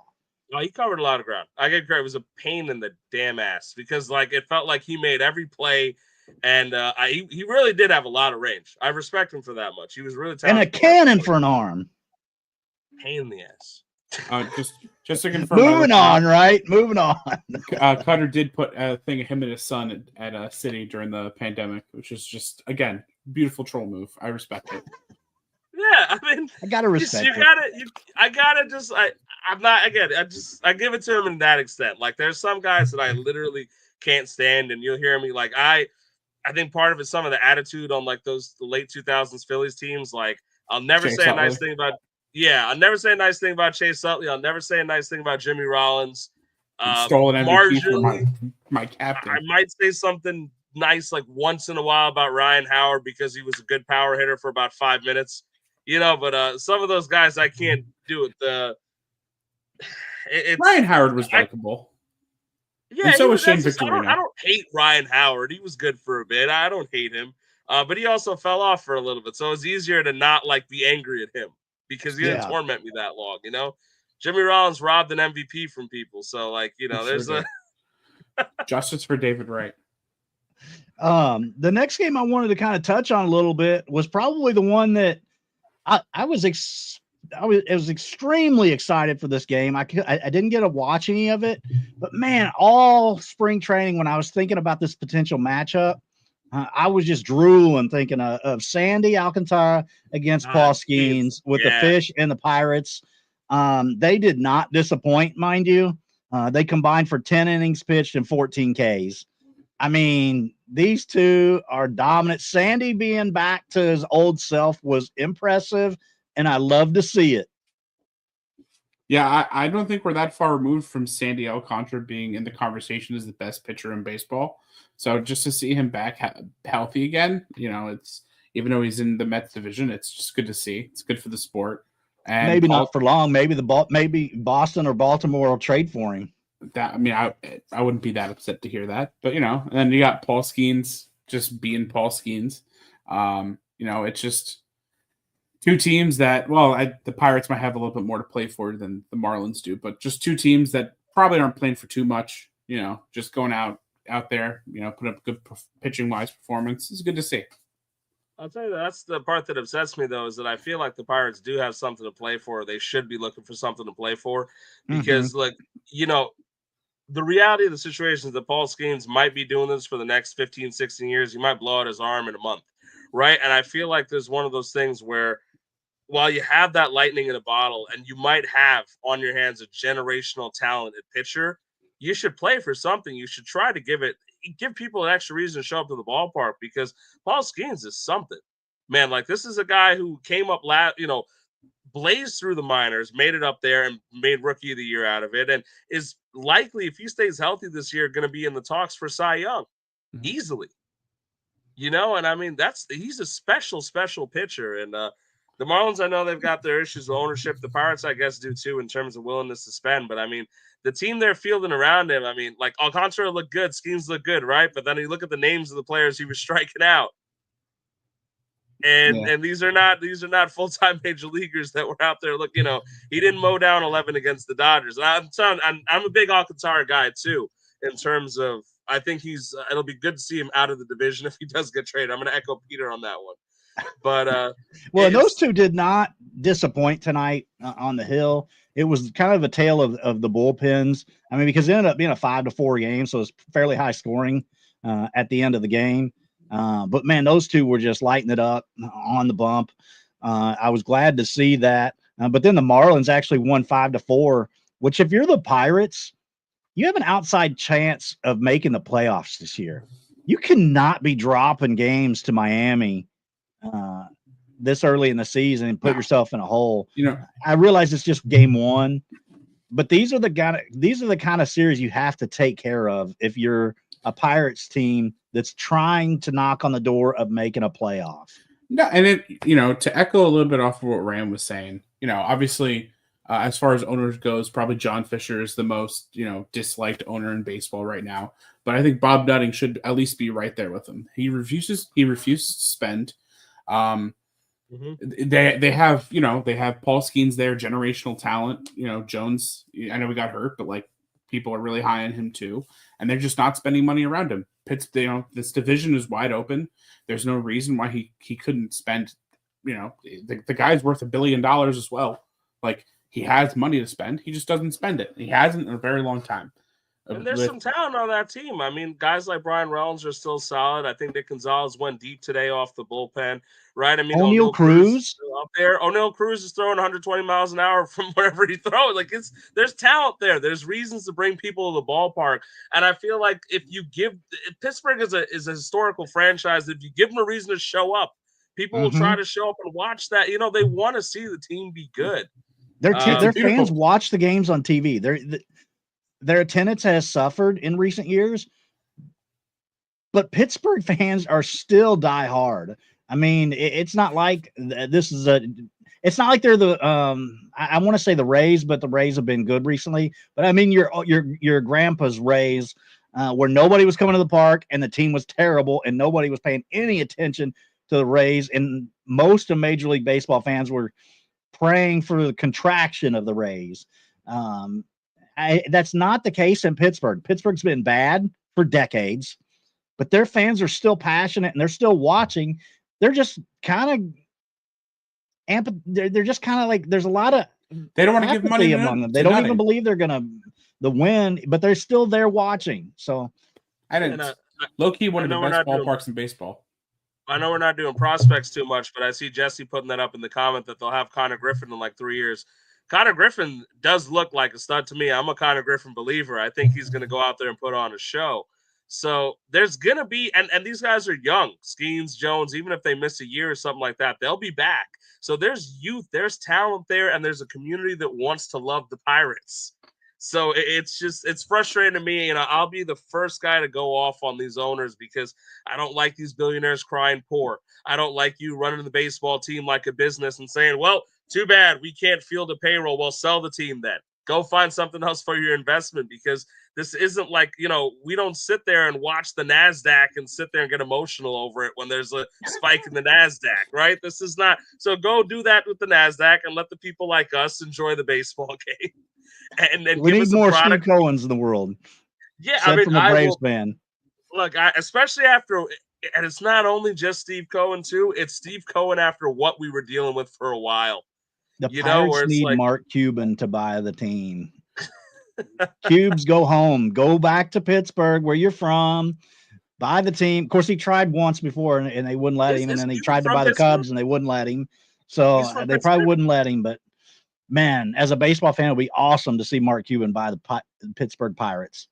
Oh, he covered a lot of ground. I get credit. It was a pain in the damn ass because like it felt like he made every play, and he really did have a lot of range. I respect him for that much. He was really And a talented. cannon for an arm. Pain in the ass. Just to confirm. Moving on, right? Moving on. Cutter did put a thing of him and his son at City during the pandemic, which is just, again, beautiful troll move. I respect it. Yeah, I mean, I gotta respect it. I'm not, again, I give it to him in that extent. Like, there's some guys that I literally can't stand, and you'll hear me, like, I think part of it's some of the attitude on, like, the late 2000s Phillies teams. Like, I'll never Chase say a Utley. nice thing about, I'll never say a nice thing about Chase Utley. I'll never say a nice thing about Jimmy Rollins. Stole an MVP Marginally, from my captain. I might say something nice, like, once in a while about Ryan Howard because he was a good power hitter for about 5 minutes. But some of those guys I can't do it. Ryan Howard was likable. Yeah, and so was Shane I Victorino. don't hate Ryan Howard. He was good for a bit. I don't hate him. But he also fell off for a little bit. So it's easier to not like be angry at him because he didn't torment me that long, Jimmy Rollins robbed an MVP from people. So like, there's justice for David Wright. The next game I wanted to kind of touch on a little bit was probably the one that I was extremely excited for this game. I didn't get to watch any of it, but man, all spring training when I was thinking about this potential matchup, I was just drooling thinking of Sandy Alcantara against Paul Skeens with the Fish and the Pirates. They did not disappoint, mind you. They combined for 10 innings pitched and 14 Ks. I mean, these two are dominant. Sandy being back to his old self was impressive, and I love to see it. Yeah, I don't think we're that far removed from Sandy Alcantara being in the conversation as the best pitcher in baseball. So just to see him back healthy again, it's, even though he's in the Mets division, it's just good to see. It's good for the sport. And maybe not for long. Maybe maybe Boston or Baltimore will trade for him. I wouldn't be that upset to hear that, but and then you got Paul Skeens just being Paul Skeens. It's just two teams that, the Pirates might have a little bit more to play for than the Marlins do, but just two teams that probably aren't playing for too much. Just going out there, put up good pitching wise performance. It's good to see. I'll tell you, that's the part that upsets me, though, is that I feel like the Pirates do have something to play for. They should be looking for something to play for because, the reality of the situation is that Paul Skeens might be doing this for the next 15, 16 years. He might blow out his arm in a month, right? And I feel like there's one of those things where while you have that lightning in a bottle and you might have on your hands a generational talented pitcher, you should play for something. You should try to give people an extra reason to show up to the ballpark because Paul Skeens is something. Man, like this is a guy who came up blazed through the minors, made it up there and made Rookie of the Year out of it, and is likely, if he stays healthy this year, going to be in the talks for Cy Young easily. And I mean, he's a special pitcher. And the Marlins, I know they've got their issues with ownership. The Pirates, I guess, do too in terms of willingness to spend. But I mean, the team they're fielding around him, I mean, like Alcantara looked good, Skeens looked good, right? But then you look at the names of the players he was striking out. And these are not full-time major leaguers that were out there. Look, he didn't mow down 11 against the Dodgers. I'm a big Alcantara guy too. In terms of, I think it'll be good to see him out of the division if he does get traded. I'm going to echo Peter on that one. But those two did not disappoint tonight on the Hill. It was kind of a tale of the bullpens. I mean, because it ended up being a 5-4 game, so it's fairly high scoring at the end of the game. But man, those two were just lighting it up on the bump. I was glad to see that. But then the Marlins actually won 5-4, which if you're the Pirates, you have an outside chance of making the playoffs this year. You cannot be dropping games to Miami this early in the season and put yourself in a hole. I realize it's just game one, but these are the kind of series you have to take care of if you're a Pirates team that's trying to knock on the door of making a playoff. No, and to echo a little bit off of what Ram was saying, obviously, as far as owners goes, probably John Fisher is the most, disliked owner in baseball right now. But I think Bob Nutting should at least be right there with him. He refuses to spend. They have, they have Paul Skeens there, generational talent. Jones, I know we got hurt, but like people are really high on him too, and they're just not spending money around him. This division is wide open. There's no reason why he couldn't spend. The guy's worth $1 billion as well. Like, he has money to spend. He just doesn't spend it. He hasn't in a very long time. And there's some talent on that team. I mean, guys like Brian Reynolds are still solid. I think Nick Gonzalez went deep today off the bullpen, right? I mean, O'Neal Cruz up there. O'Neal Cruz is throwing 120 miles an hour from wherever he throws. Like, there's talent there. There's reasons to bring people to the ballpark. And I feel like if you give Pittsburgh is a historical franchise, if you give them a reason to show up, people will try to show up and watch that. They want to see the team be good. Their fans watch the games on TV. Their attendance has suffered in recent years, but Pittsburgh fans are still die hard. I mean, it's not like it's not like they're the I want to say the Rays, but the Rays have been good recently. But I mean, your grandpa's Rays, where nobody was coming to the park and the team was terrible and nobody was paying any attention to the Rays, and most of Major League Baseball fans were praying for the contraction of the Rays. That's not the case in Pittsburgh. Pittsburgh's been bad for decades, but their fans are still passionate and they're still watching. They're just kind of they're just kind of like, there's a lot of, they don't want to give money among them. They don't even believe they're gonna win, but they're still there watching. So I didn't low key one of the best ballparks in baseball. I know we're not doing prospects too much, but I see Jesse putting that up in the comment that they'll have Connor Griffin in like 3 years. Connor Griffin does look like a stud to me. I'm a Connor Griffin believer. I think he's going to go out there and put on a show. So there's going to be, and these guys are young, Skeens, Jones, even if they miss a year or something like that, they'll be back. So there's youth, there's talent there, and there's a community that wants to love the Pirates. So it's frustrating to me. I'll be the first guy to go off on these owners because I don't like these billionaires crying poor. I don't like you running the baseball team like a business and saying, well, too bad we can't field a payroll. Well, sell the team then. Go find something else for your investment, because this isn't like, we don't sit there and watch the NASDAQ and sit there and get emotional over it when there's a spike in the NASDAQ, right? This is not. So go do that with the NASDAQ and let the people like us enjoy the baseball game. And then we need more Steve Cohens in the world. Yeah, from a Braves fan. Look, especially after, and it's not only just Steve Cohen too. It's Steve Cohen after what we were dealing with for a while. The Pirates need Mark Cuban to buy the team. Cubes, go home. Go back to Pittsburgh, where you're from. Buy the team. Of course, he tried once before, and they wouldn't let him. And then he tried to buy the Cubs, and they wouldn't let him. So they probably wouldn't let him. But, man, as a baseball fan, it would be awesome to see Mark Cuban buy the Pittsburgh Pirates.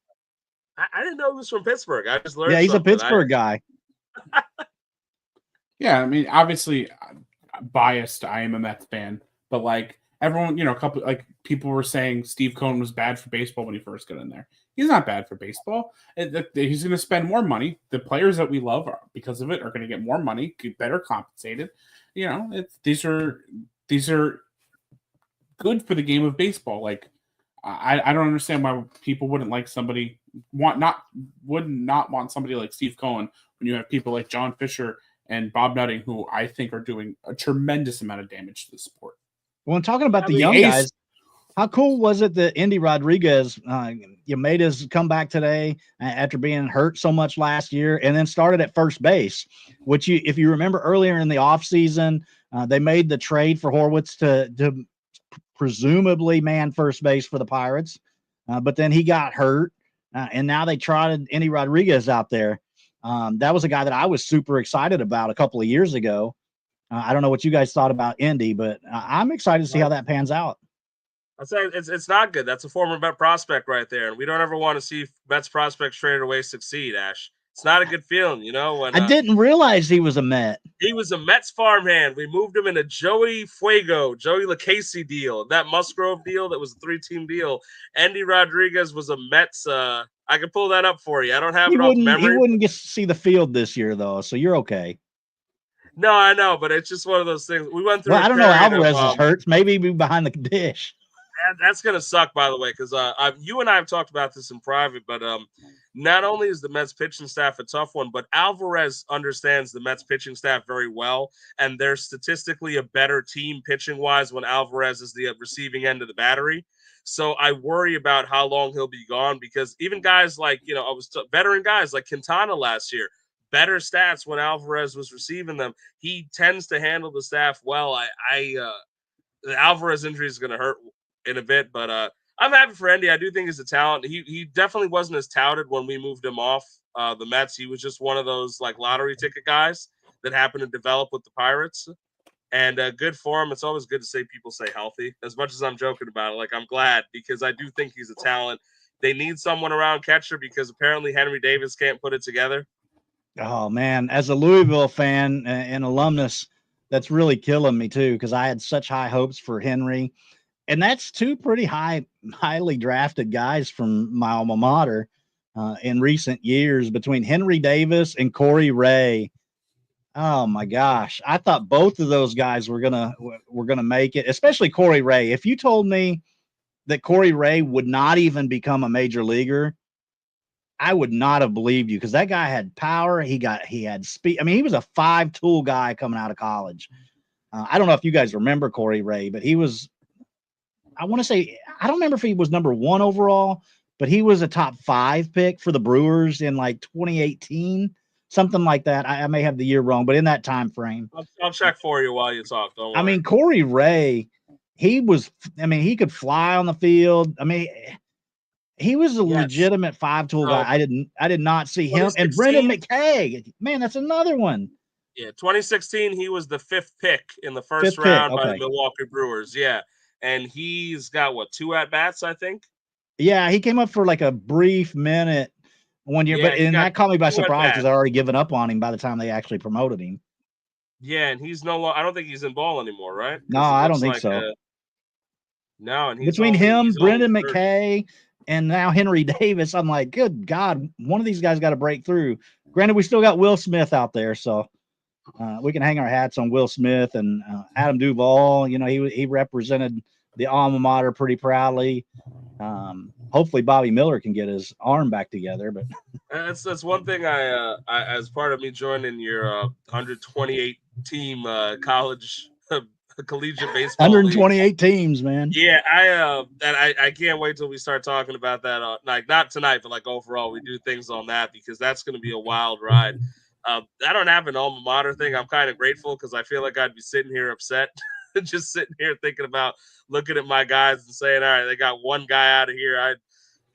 I didn't know he was from Pittsburgh. I just learned. Yeah, he's a Pittsburgh guy. Yeah, I mean, obviously, biased. I am a Mets fan. But like everyone, people were saying Steve Cohen was bad for baseball when he first got in there. He's not bad for baseball. He's going to spend more money. The players that we love because of it are going to get more money, get better compensated. These are good for the game of baseball. Like I don't understand why people wouldn't like somebody would not want somebody like Steve Cohen when you have people like John Fisher and Bob Nutting, who I think are doing a tremendous amount of damage to the sport. Well, I'm talking about the young guys. How cool was it that Andy Rodriguez made his comeback today after being hurt so much last year, and then started at first base, which if you remember earlier in the offseason, they made the trade for Horwitz to presumably man first base for the Pirates. But then he got hurt, and now they trotted Andy Rodriguez out there. That was a guy that I was super excited about a couple of years ago. I don't know what you guys thought about Indy, but I'm excited to see how that pans out. I'd say it's not good. That's a former Met prospect right there, and we don't ever want to see Mets prospects traded away succeed, Ash. It's not a good feeling, when I didn't realize he was a Met. He was a Mets farmhand. We moved him in a Joey LaCasey deal, that Musgrove deal that was a 3-team deal. Andy Rodriguez was a Mets. I can pull that up for you. I don't have it off memory. He wouldn't get to see the field this year, though, so you're okay. No, I know, but it's just one of those things. We went through. Well, I don't know. Alvarez is hurt. Maybe he'll be behind the dish. That's gonna suck, by the way, because you and I have talked about this in private. But not only is the Mets pitching staff a tough one, but Alvarez understands the Mets pitching staff very well, and they're statistically a better team pitching-wise when Alvarez is the receiving end of the battery. So I worry about how long he'll be gone, because even guys like, veteran guys like Quintana last year, better stats when Alvarez was receiving them. He tends to handle the staff well. The Alvarez injury is going to hurt in a bit, but I'm happy for Endy. I do think he's a talent. He definitely wasn't as touted when we moved him off the Mets. He was just one of those like lottery ticket guys that happened to develop with the Pirates. And good for him. It's always good to say people stay healthy. As much as I'm joking about it, like, I'm glad, because I do think he's a talent. They need someone around catcher because apparently Henry Davis can't put it together. Oh, man. As a Louisville fan and alumnus, that's really killing me, too, because I had such high hopes for Henry. And that's two pretty highly drafted guys from my alma mater in recent years, between Henry Davis and Corey Ray. Oh my gosh. I thought both of those guys were gonna make it, especially Corey Ray. If you told me that Corey Ray would not even become a major leaguer, I would not have believed you, because that guy had power. He had speed. I mean, he was a 5-tool guy coming out of college. I don't know if you guys remember Corey Ray, but he was, I want to say, I don't remember if he was number 1 overall, but he was a top 5 pick for the Brewers in like 2018. Something like that. I may have the year wrong, but in that time frame. I'll check for you while you talk. Don't worry. I mean, Corey Ray, he could fly on the field. I mean, he was a legitimate 5-tool guy. I did not see him. And Brendan McKay, man, that's another one. Yeah, 2016, he was the 5th pick in the first round by the Milwaukee Brewers. Yeah, and he's got 2 at-bats, I think. Yeah, he came up for like a brief minute one year, but that caught me by surprise, because I already given up on him by the time they actually promoted him. Yeah, and he's no longer. I don't think he's in ball anymore, right? No, I don't think so. No, and between him, Brendan McKay, and now Henry Davis, I'm like, good God, one of these guys got to break through. Granted, we still got Will Smith out there, so we can hang our hats on Will Smith and Adam Duvall. You know, he represented the alma mater pretty proudly. Hopefully Bobby Miller can get his arm back together, but that's one thing I as part of me joining your 128 team college collegiate baseball 128 league. Teams, man. Yeah, I can't wait till we start talking about that. Like, not tonight, but like overall, we do things on that, because that's going to be a wild ride. I don't have an alma mater thing. I'm kind of grateful, because I feel like I'd be sitting here upset, just sitting here thinking about looking at my guys and saying, all right, they got one guy out of here.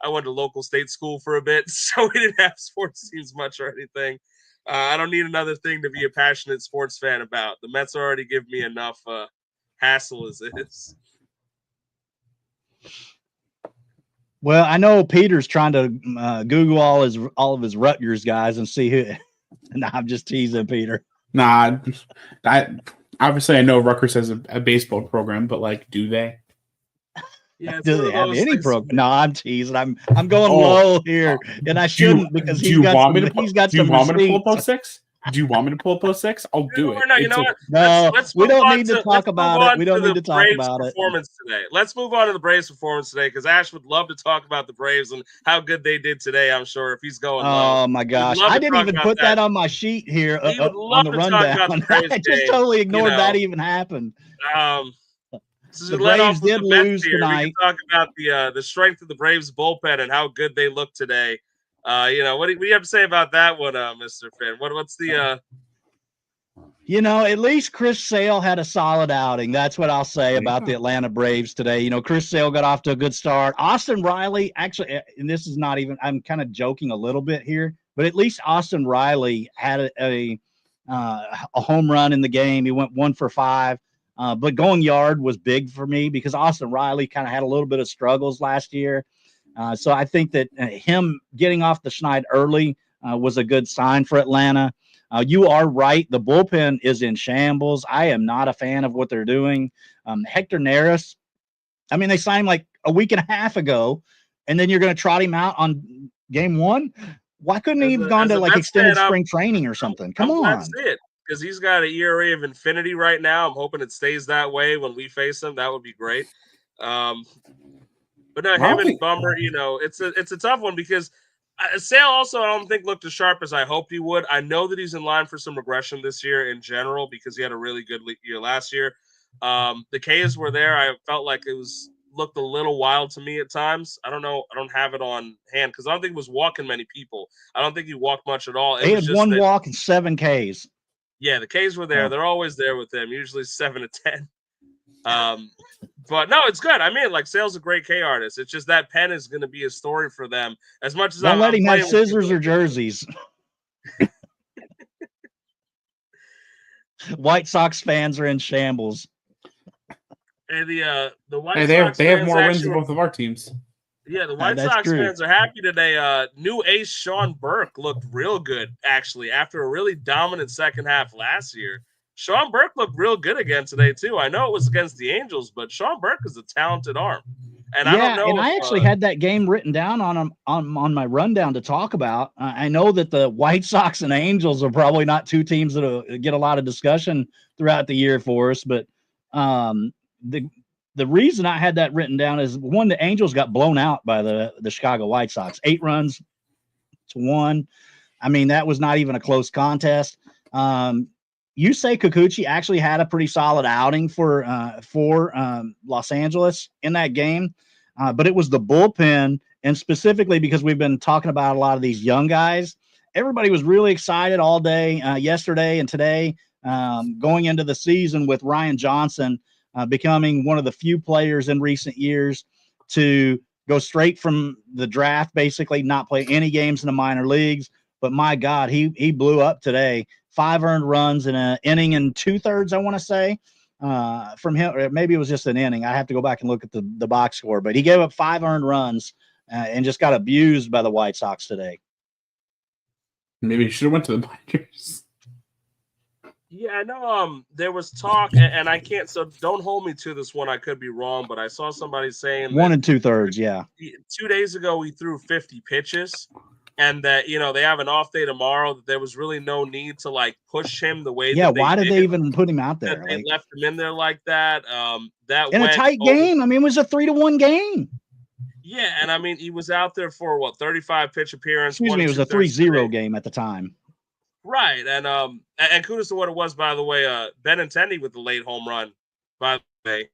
I went to local state school for a bit, so we didn't have sports teams much or anything. I don't need another thing to be a passionate sports fan about. The Mets already give me enough hassle as is. Well, I know Peter's trying to Google all of his Rutgers guys and see who. No, I'm just teasing, Peter. Nah, obviously I know Rutgers has a baseball program, but like, do they? Yeah, do they have any program? No, I'm teasing. I'm going low here, and I shouldn't, because he's got some receipts. Do you want me to pull up 06? Do you want me to pull up 06? I'll do it. No, you know what? No, we don't need to talk about it. We don't need to talk about it. Today. Let's move on to the Braves' performance today, because Ash would love to talk about the Braves and how good they did today, I'm sure, if he's going low. Oh, my gosh. I didn't even put that on my sheet here on the rundown. I just totally ignored that even happened. The Braves did lose tonight. We can talk about the strength of the Braves bullpen and how good they look today. What do you have to say about that one, Mr. Finn? What's the at least Chris Sale had a solid outing. That's what I'll say about the Atlanta Braves today. Chris Sale got off to a good start. Austin Riley, actually, and this is not even, I'm kind of joking a little bit here, but at least Austin Riley had a home run in the game. He went 1 for 5. But going yard was big for me, because Austin Riley kind of had a little bit of struggles last year. So I think that him getting off the schneid early was a good sign for Atlanta. You are right. The bullpen is in shambles. I am not a fan of what they're doing. Hector Neris, I mean, they signed him like a week and a half ago, and then you're going to trot him out on game 1? Why couldn't he have gone to like extended spring training or something? Come on. That's it. Because he's got an ERA of infinity right now. I'm hoping it stays that way when we face him. That would be great. But no, him and Bummer, it's a tough one, because Sale also, I don't think looked as sharp as I hoped he would. I know that he's in line for some regression this year in general because he had a really good year last year. The K's were there. I felt like it looked a little wild to me at times. I don't know. I don't have it on hand because I don't think he was walking many people. I don't think he walked much at all. He had one walk and 7 Ks. Yeah, the K's were there. Oh. They're always there with him, usually 7 to 10. But no, it's good. I mean, like Sale's a great K artist. It's just that pen is going to be a story for them. As much as don't let him have scissors or jerseys. White Sox fans are in shambles. And the White Sox they have more wins than both of our teams. Yeah, the White Sox fans are happy today. New ace Sean Burke looked real good, actually, after a really dominant second half last year. Sean Burke looked real good again today, too. I know it was against the Angels, but Sean Burke is a talented arm. And I don't know. And I actually had that game written down on my rundown to talk about. I know that the White Sox and Angels are probably not two teams that'll get a lot of discussion throughout the year for us, but the reason I had that written down is, one, the Angels got blown out by the Chicago White Sox, 8 runs to 1. I mean, that was not even a close contest. Yusei Kikuchi actually had a pretty solid outing for Los Angeles in that game, but it was the bullpen, and specifically because we've been talking about a lot of these young guys. Everybody was really excited all day yesterday and today going into the season with Ryan Johnson becoming one of the few players in recent years to go straight from the draft, basically not play any games in the minor leagues. But my God, he blew up today. 5 earned runs in an inning and 2/3, I want to say, from him. Or maybe it was just an inning. I have to go back and look at the box score. But he gave up 5 earned runs and just got abused by the White Sox today. Maybe he should have went to the minors. Yeah, I know there was talk, and I can't, so don't hold me to this one. I could be wrong, but I saw somebody saying 1 2/3, yeah. 2 days ago, he threw 50 pitches. And that, they have an off day tomorrow, that there was really no need to like push him the way that why did they even put him out there? They left him in there like that. That in a tight game. I mean, it was a 3-1 game. Yeah, and I mean, he was out there for 35 pitch appearance. Excuse me, it was a 3-0 game at the time. Right, and kudos to what it was, by the way. Benintendi with the late home run. By the way,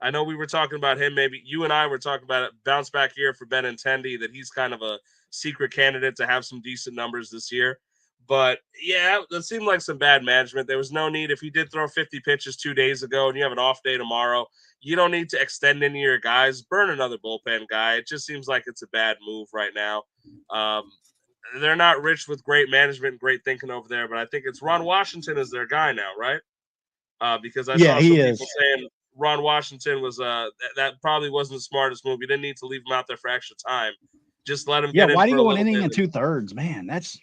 I know we were talking about him. Maybe you and I were talking about it. Bounce back year for Benintendi, that he's kind of a secret candidate to have some decent numbers this year. But yeah, that seemed like some bad management. There was no need. If he did throw 50 pitches 2 days ago and you have an off day tomorrow, you don't need to extend any of your guys. Burn another bullpen guy. It just seems like it's a bad move right now. They're not rich with great management and great thinking over there, but I think it's Ron Washington is their guy now, right? Because I saw some people saying Ron Washington was that probably wasn't the smartest move. You didn't need to leave him out there for extra time. Just let him get in. Yeah, why do you go an inning and 2/3? Man, it's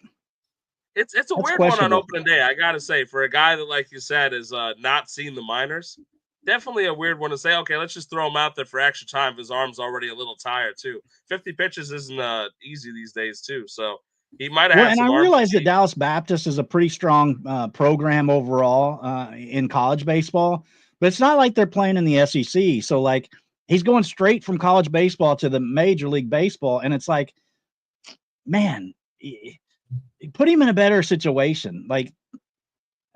a weird one on opening day. I gotta say, for a guy that, like you said, is not seen the minors, definitely a weird one to say. Okay, let's just throw him out there for extra time. His arm's already a little tired too. 50 pitches isn't easy these days too. So he might have. And I realize that Dallas Baptist is a pretty strong program overall in college baseball, but it's not like they're playing in the SEC. So like, he's going straight from college baseball to the Major League Baseball. And it's like, man, put him in a better situation. Like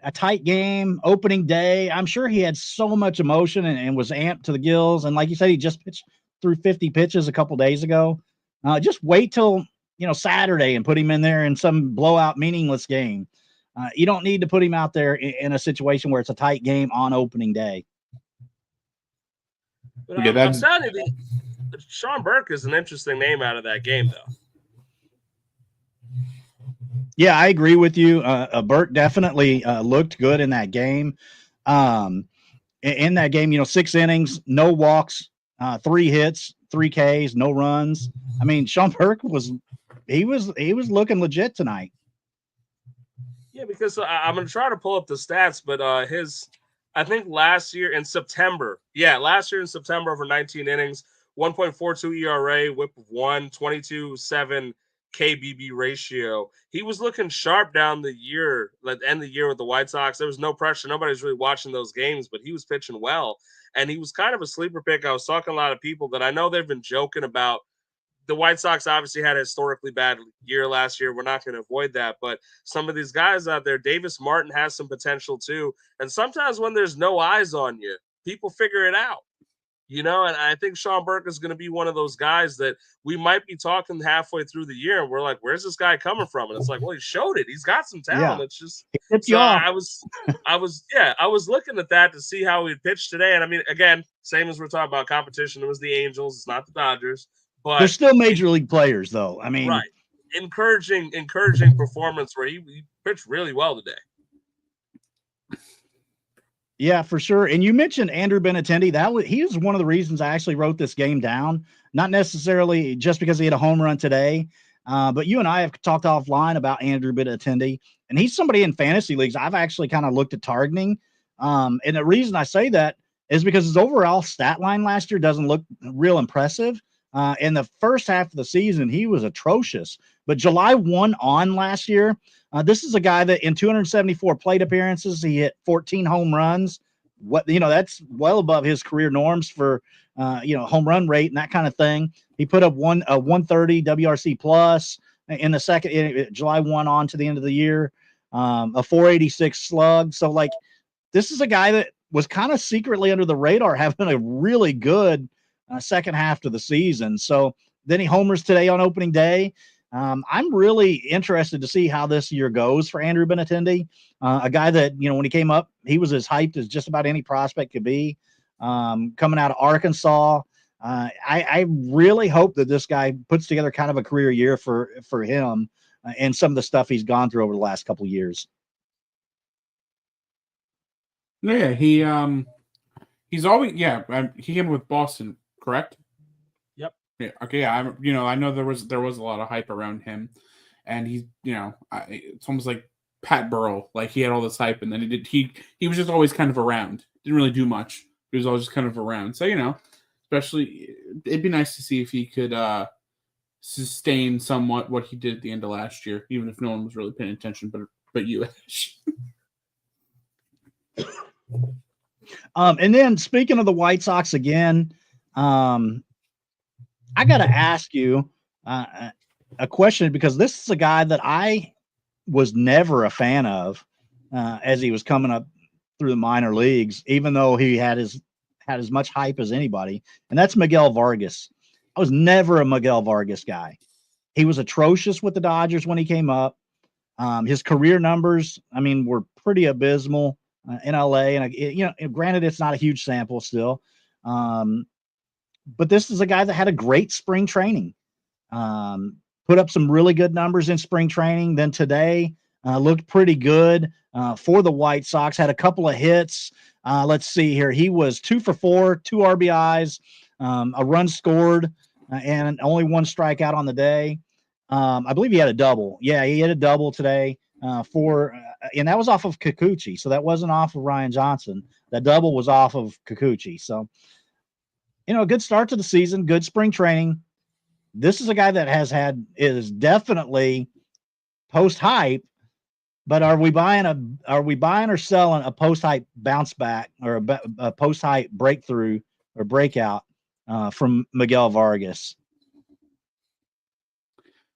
a tight game, opening day. I'm sure he had so much emotion and was amped to the gills. And like you said, he just pitched through 50 pitches a couple days ago. Just wait till, Saturday and put him in there in some blowout, meaningless game. You don't need to put him out there in a situation where it's a tight game on opening day. But I'm telling you, Sean Burke is an interesting name out of that game, though. Yeah, I agree with you. Burke definitely looked good in that game. In that game, 6 innings, no walks, 3 hits, 3 Ks, no runs. I mean, Sean Burke was looking legit tonight. Yeah, because I'm going to try to pull up the stats, but I think last year in September over 19 innings, 1.42 ERA, whip of 1, 22.7 KBB ratio. He was looking sharp down the year, like end of the year with the White Sox. There was no pressure. Nobody's really watching those games, but he was pitching well. And he was kind of a sleeper pick. I was talking to a lot of people that I know they've been joking about the White Sox obviously had a historically bad year last year. We're not going to avoid that. But some of these guys out there, Davis Martin has some potential too. And sometimes when there's no eyes on you, people figure it out. And I think Sean Burke is going to be one of those guys that we might be talking halfway through the year, and we're like, "Where's this guy coming from?" And it's like, "Well, he showed it. He's got some talent." Yeah. It's just It's so y'all. I was looking at that to see how he'd pitch today, and I mean, again, same as we're talking about competition. It was the Angels, it's not the Dodgers, but They're still major league players, though. I mean, right, encouraging performance where he pitched really well today. Yeah, for sure. And you mentioned Andrew Benintendi. He was one of the reasons I actually wrote this game down. Not necessarily just because he had a home run today, but you and I have talked offline about Andrew Benintendi, and he's somebody in fantasy leagues I've actually kind of looked at targeting. And the reason I say that is because his overall stat line last year doesn't look real impressive. In the first half of the season, he was atrocious. But July 1 on last year, this is a guy that in 274 plate appearances, he hit 14 home runs. That's well above his career norms for, home run rate and that kind of thing. He put up 130 WRC plus in the second July 1 on to the end of the year, a 486 slug. So this is a guy that was kind of secretly under the radar, having a really good second half to the season. So then he homers today on opening day. I'm really interested to see how this year goes for Andrew Benintendi, a guy that, when he came up, he was as hyped as just about any prospect could be, coming out of Arkansas. I really hope that this guy puts together kind of a career year for him and some of the stuff he's gone through over the last couple of years. Yeah, he's always he came with Boston, correct? Yep. Yeah. Okay. Yeah. I know there was a lot of hype around him, and he's it's almost like Pat Burrell. Like he had all this hype, and then he was just always kind of around. Didn't really do much. He was always just kind of around. So especially it'd be nice to see if he could sustain somewhat what he did at the end of last year, even if no one was really paying attention, but you. And then speaking of the White Sox again, I got to ask you a question, because this is a guy that I was never a fan of as he was coming up through the minor leagues, even though he had as much hype as anybody, and that's Miguel Vargas. I was never a Miguel Vargas guy. He was atrocious with the Dodgers when he came up. His career numbers, were pretty abysmal in LA. And, granted, it's not a huge sample still. But this is a guy that had a great spring training, put up some really good numbers in spring training. Then today looked pretty good for the White Sox, had a couple of hits. Let's see here. He was 2 for 4, 2 RBIs, a run scored, and only 1 strikeout on the day. I believe he had a double. Yeah, he had a double today and that was off of Kikuchi. So that wasn't off of Ryan Johnson. That double was off of Kikuchi. So, a good start to the season, good spring training. This is a guy that is definitely post hype, but are we buying or selling a post hype bounce back or a post hype breakthrough or breakout from Miguel Vargas?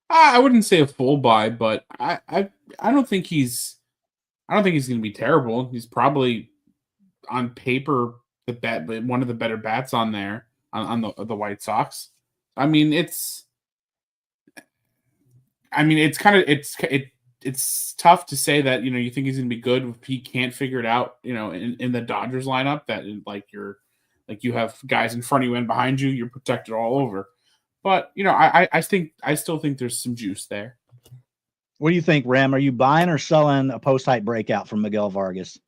I wouldn't say a full buy, but I don't think he's going to be terrible. He's probably on paper one of the better bats on there on the White Sox. It's tough to say that you think he's going to be good if he can't figure it out. In the Dodgers lineup, that you have guys in front of you and behind you, you're protected all over. But I still think there's some juice there. What do you think, Rem? Are you buying or selling a post-hype breakout from Miguel Vargas?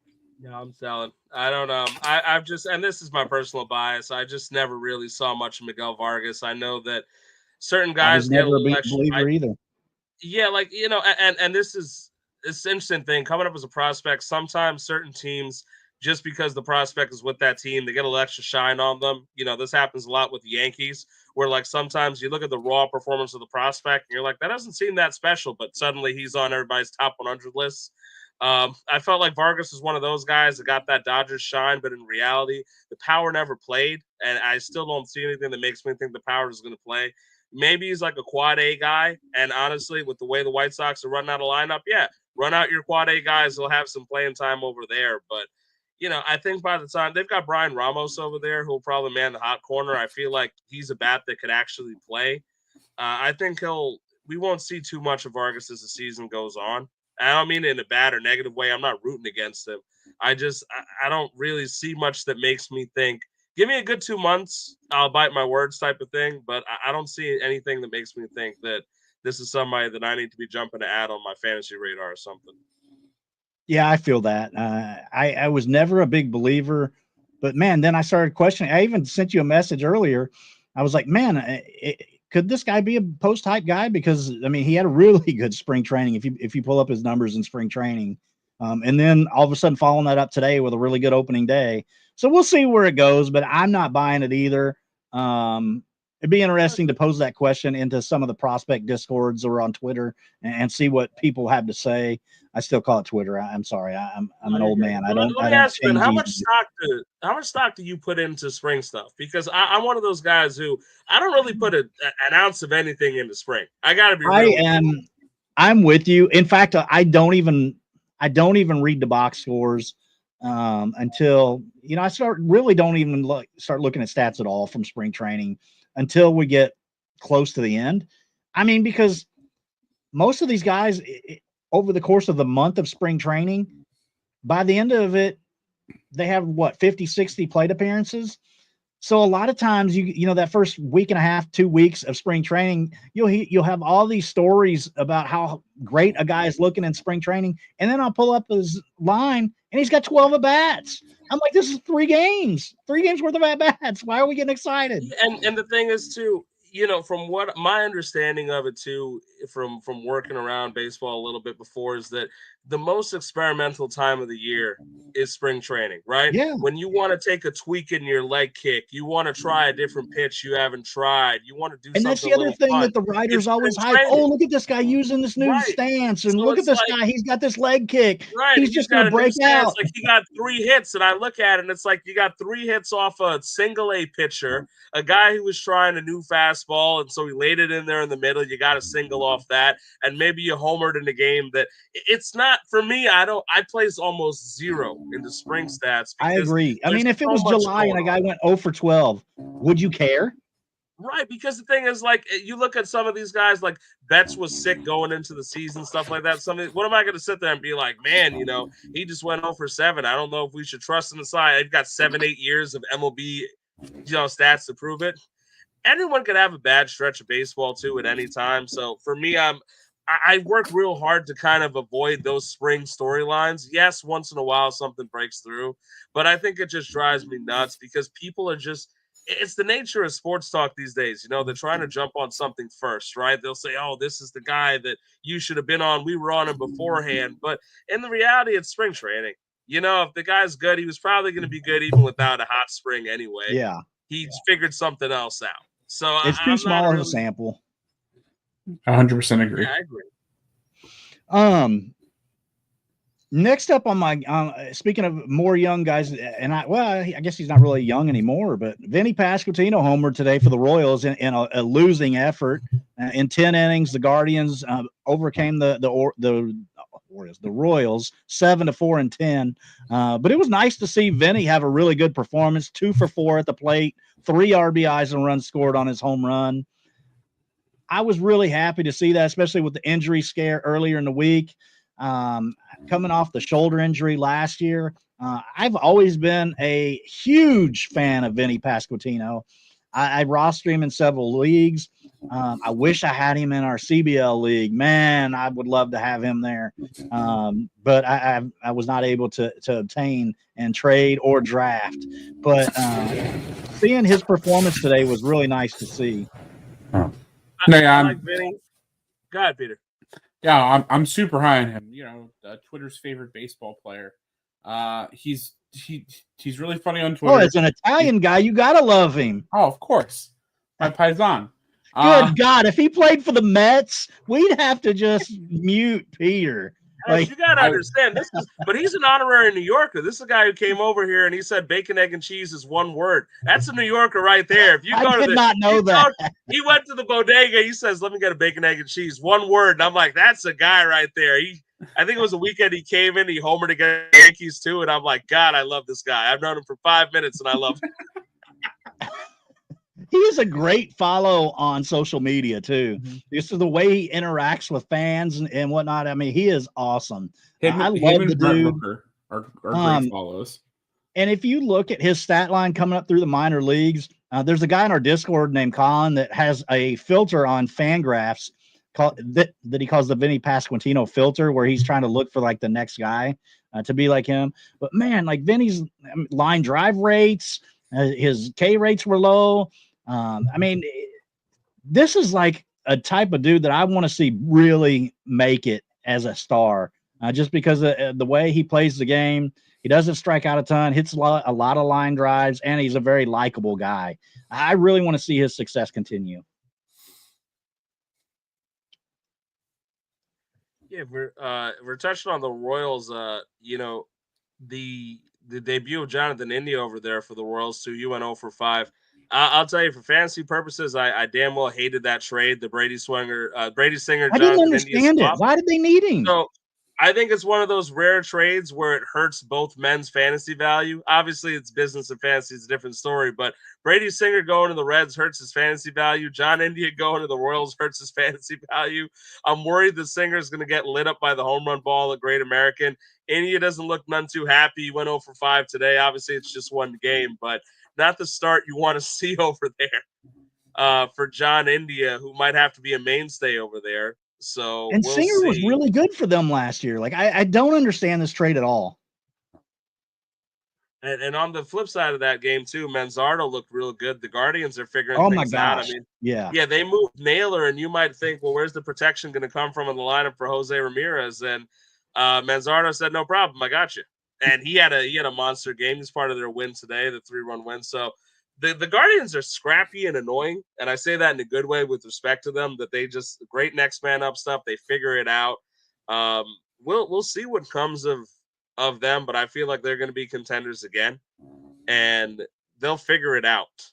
No, I'm selling. I don't know. I've just, and this is my personal bias, I just never really saw much of Miguel Vargas. I know that certain guys get a little extra. Believer either. Yeah, and it's an interesting thing coming up as a prospect. Sometimes certain teams, just because the prospect is with that team, they get a little extra shine on them. This happens a lot with the Yankees, where sometimes you look at the raw performance of the prospect and you're like, that doesn't seem that special, but suddenly he's on everybody's top 100 lists. I felt like Vargas was one of those guys that got that Dodgers shine, but in reality, the power never played, and I still don't see anything that makes me think the power is going to play. Maybe he's like a quad A guy. And honestly, with the way the White Sox are running out of lineup, run out your quad A guys. They'll have some playing time over there. But, I think by the time they've got Brian Ramos over there, who'll probably man the hot corner. I feel like he's a bat that could actually play. I think we won't see too much of Vargas as the season goes on. I don't mean it in a bad or negative way. I'm not rooting against him. I don't really see much that makes me think, give me a good 2 months, I'll bite my words type of thing. But I don't see anything that makes me think that this is somebody that I need to be jumping to add on my fantasy radar or something. Yeah, I feel that. I was never a big believer, but man, then I started questioning. I even sent you a message earlier. I was like, man, could this guy be a post-hype guy? Because I mean, he had a really good spring training. If you pull up his numbers in spring training, and then all of a sudden following that up today with a really good opening day. So we'll see where it goes, but I'm not buying it either. It'd be interesting to pose that question into some of the prospect discords or on Twitter and see what people have to say. I still call it Twitter. I'm sorry. I'm an old man. Let me ask you, how much stock do you put into spring stuff? Because I'm one of those guys who I don't really put an ounce of anything into spring. I got to be real. I'm with you. In fact, I don't even read the box scores until I don't even start looking at stats at all from spring training until we get close to the end. I mean, because most of these guys over the course of the month of spring training, by the end of it, they have 50, 60 plate appearances. So a lot of times that first week and a half, 2 weeks of spring training, you'll have all these stories about how great a guy is looking in spring training. And then I'll pull up his line and he's got 12 at bats. I'm like, this is 3 games worth of at bats. Why are we getting excited? And the thing is too, from what my understanding of it too, from working around baseball a little bit before, is that the most experimental time of the year is spring training, right? Yeah. When you want to take a tweak in your leg kick, you want to try a different pitch you haven't tried, you want to do and something. That's the other thing fun. that the writers always hype. Oh, look at this guy using this new stance, and look at this guy. He's got this leg kick. Right. He's just going to break out. Like he got 3 hits, and I look at it, and it's like you got 3 hits off a single A pitcher, a guy who was trying a new fastball, and so he laid it in there in the middle. You got a single off that, and maybe you homered in a game that it's not for me. I place almost 0 into spring stats. I agree. I mean, if it was July and a guy went 0 for 12, would you care? Right, because the thing is, like, you look at some of these guys, like Betts was sick going into the season, stuff like that. What am I going to sit there and be like, man, he just went 0 for 7. I don't know if we should trust him aside. He's got 7-8 years of MLB, stats to prove it. Anyone could have a bad stretch of baseball too at any time. So for me, I work real hard to kind of avoid those spring storylines. Yes, once in a while something breaks through, but I think it just drives me nuts because people are just. It's the nature of sports talk these days. They're trying to jump on something first, right? They'll say, oh, this is the guy that you should have been on. We were on him beforehand. But in the reality, it's spring training. If the guy's good, he was probably going to be good even without a hot spring anyway. Yeah. He figured something else out. So it's too small of a sample. 100% agree. Yeah, I agree. Next up on my speaking of more young guys, and I guess he's not really young anymore, but Vinny Pasquantino homered today for the Royals in a losing effort. In 10 innings, the Guardians overcame the Royals 7-4 in 10. But it was nice to see Vinny have a really good performance, 2 for 4 at the plate, 3 RBIs and runs scored on his home run. I was really happy to see that, especially with the injury scare earlier in the week. Coming off the shoulder injury last year. I've always been a huge fan of Vinny Pasquantino. I roster him in several leagues. I wish I had him in our CBL league. Man, I would love to have him there. But I was not able to obtain and trade or draft. But seeing his performance today was really nice to see. I like Vinny. Go ahead, Peter. Yeah, I'm super high on him. Twitter's favorite baseball player. He's really funny on Twitter. Oh, as an Italian guy, you gotta love him. Oh, of course, my paisan. Good God, if he played for the Mets, we'd have to just mute Peter. Like, you gotta understand this but he's an honorary New Yorker. This is a guy who came over here and he said bacon, egg, and cheese is one word. That's a New Yorker right there. If you go I did not know that. He went to the bodega. He says, "Let me get a bacon, egg, and cheese." One word, and I'm like, "That's a guy right there." I think it was a weekend he came in. He homered against the Yankees too, and I'm like, God, I love this guy. I've known him for 5 minutes, and I love him. He is a great follow on social media too. This is the way he interacts with fans and whatnot. I mean, he is awesome. I love the Brett dude. Rooker are great follows. And if you look at his stat line coming up through the minor leagues, there's a guy in our Discord named Colin that has a filter on Fangraphs that he calls the Vinny Pasquantino filter, where he's trying to look for like the next guy to be like him. But man, like Vinny's line drive rates, his K rates were low. I mean, this is like a type of dude that I want to see really make it as a star, just because of the way he plays the game. He doesn't strike out a ton, hits a lot of line drives, and he's a very likable guy. I really want to see his success continue. Yeah, we're touching on the Royals. The debut of Jonathan India over there for the Royals too. You went 0 for 5. I'll tell you, for fantasy purposes, I damn well hated that trade. The Brady Singer, I Jonathan didn't India understand it. swap. Why did they need him? So I think it's one of those rare trades where it hurts both men's fantasy value. Obviously, it's business and fantasy is a different story, but Brady Singer going to the Reds hurts his fantasy value. John India going to the Royals hurts his fantasy value. I'm worried the Singer is going to get lit up by the home run ball at Great American. India doesn't look none too happy. He went 0 for 5 today. Obviously, it's just one game, but not the start you want to see over there for John India, who might have to be a mainstay over there. So and we'll Singer see. was really good for them last year. Like I don't understand this trade at all. And on the flip side of that game too, Manzardo looked real good. The Guardians are figuring Oh my things out. I gosh. mean, Yeah, they moved Naylor, and you might think, well, where's the protection going to come from in the lineup for Jose Ramirez? And Manzardo said, no problem, I got you. And he had a monster game. He's part of their win today, the 3-run win. So the Guardians are scrappy and annoying, and I say that in a good way with respect to them. That they just great next man up stuff. They figure it out. We'll see what comes of them, but I feel like they're going to be contenders again, and they'll figure it out.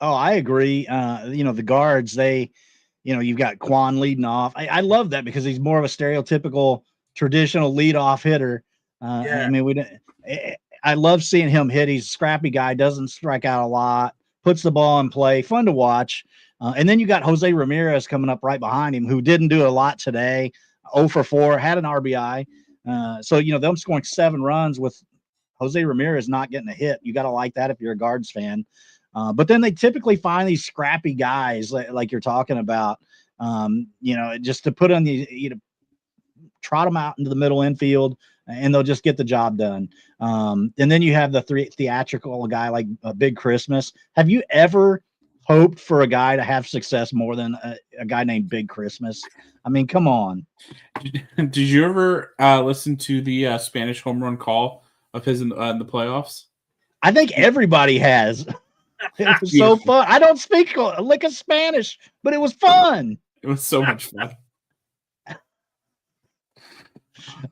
Oh, I agree. The guards, you've got Quan leading off. I love that because he's more of a stereotypical traditional leadoff hitter. I mean, I love seeing him hit. He's a scrappy guy, doesn't strike out a lot, puts the ball in play, fun to watch. And then you got Jose Ramirez coming up right behind him, who didn't do a lot today. 0 for 4, had an RBI. So them scoring 7 runs with Jose Ramirez not getting a hit. You got to like that if you're a Guards fan. But then they typically find these scrappy guys like you're talking about, just to put on trot them out into the middle infield, and they'll just get the job done. And then you have the theatrical guy like Big Christmas. Have you ever hoped for a guy to have success more than a guy named Big Christmas? I mean, come on. Did you ever listen to the Spanish home run call of his in the playoffs? I think everybody has. It was so fun. I don't speak a lick of Spanish, but it was fun. It was so much fun.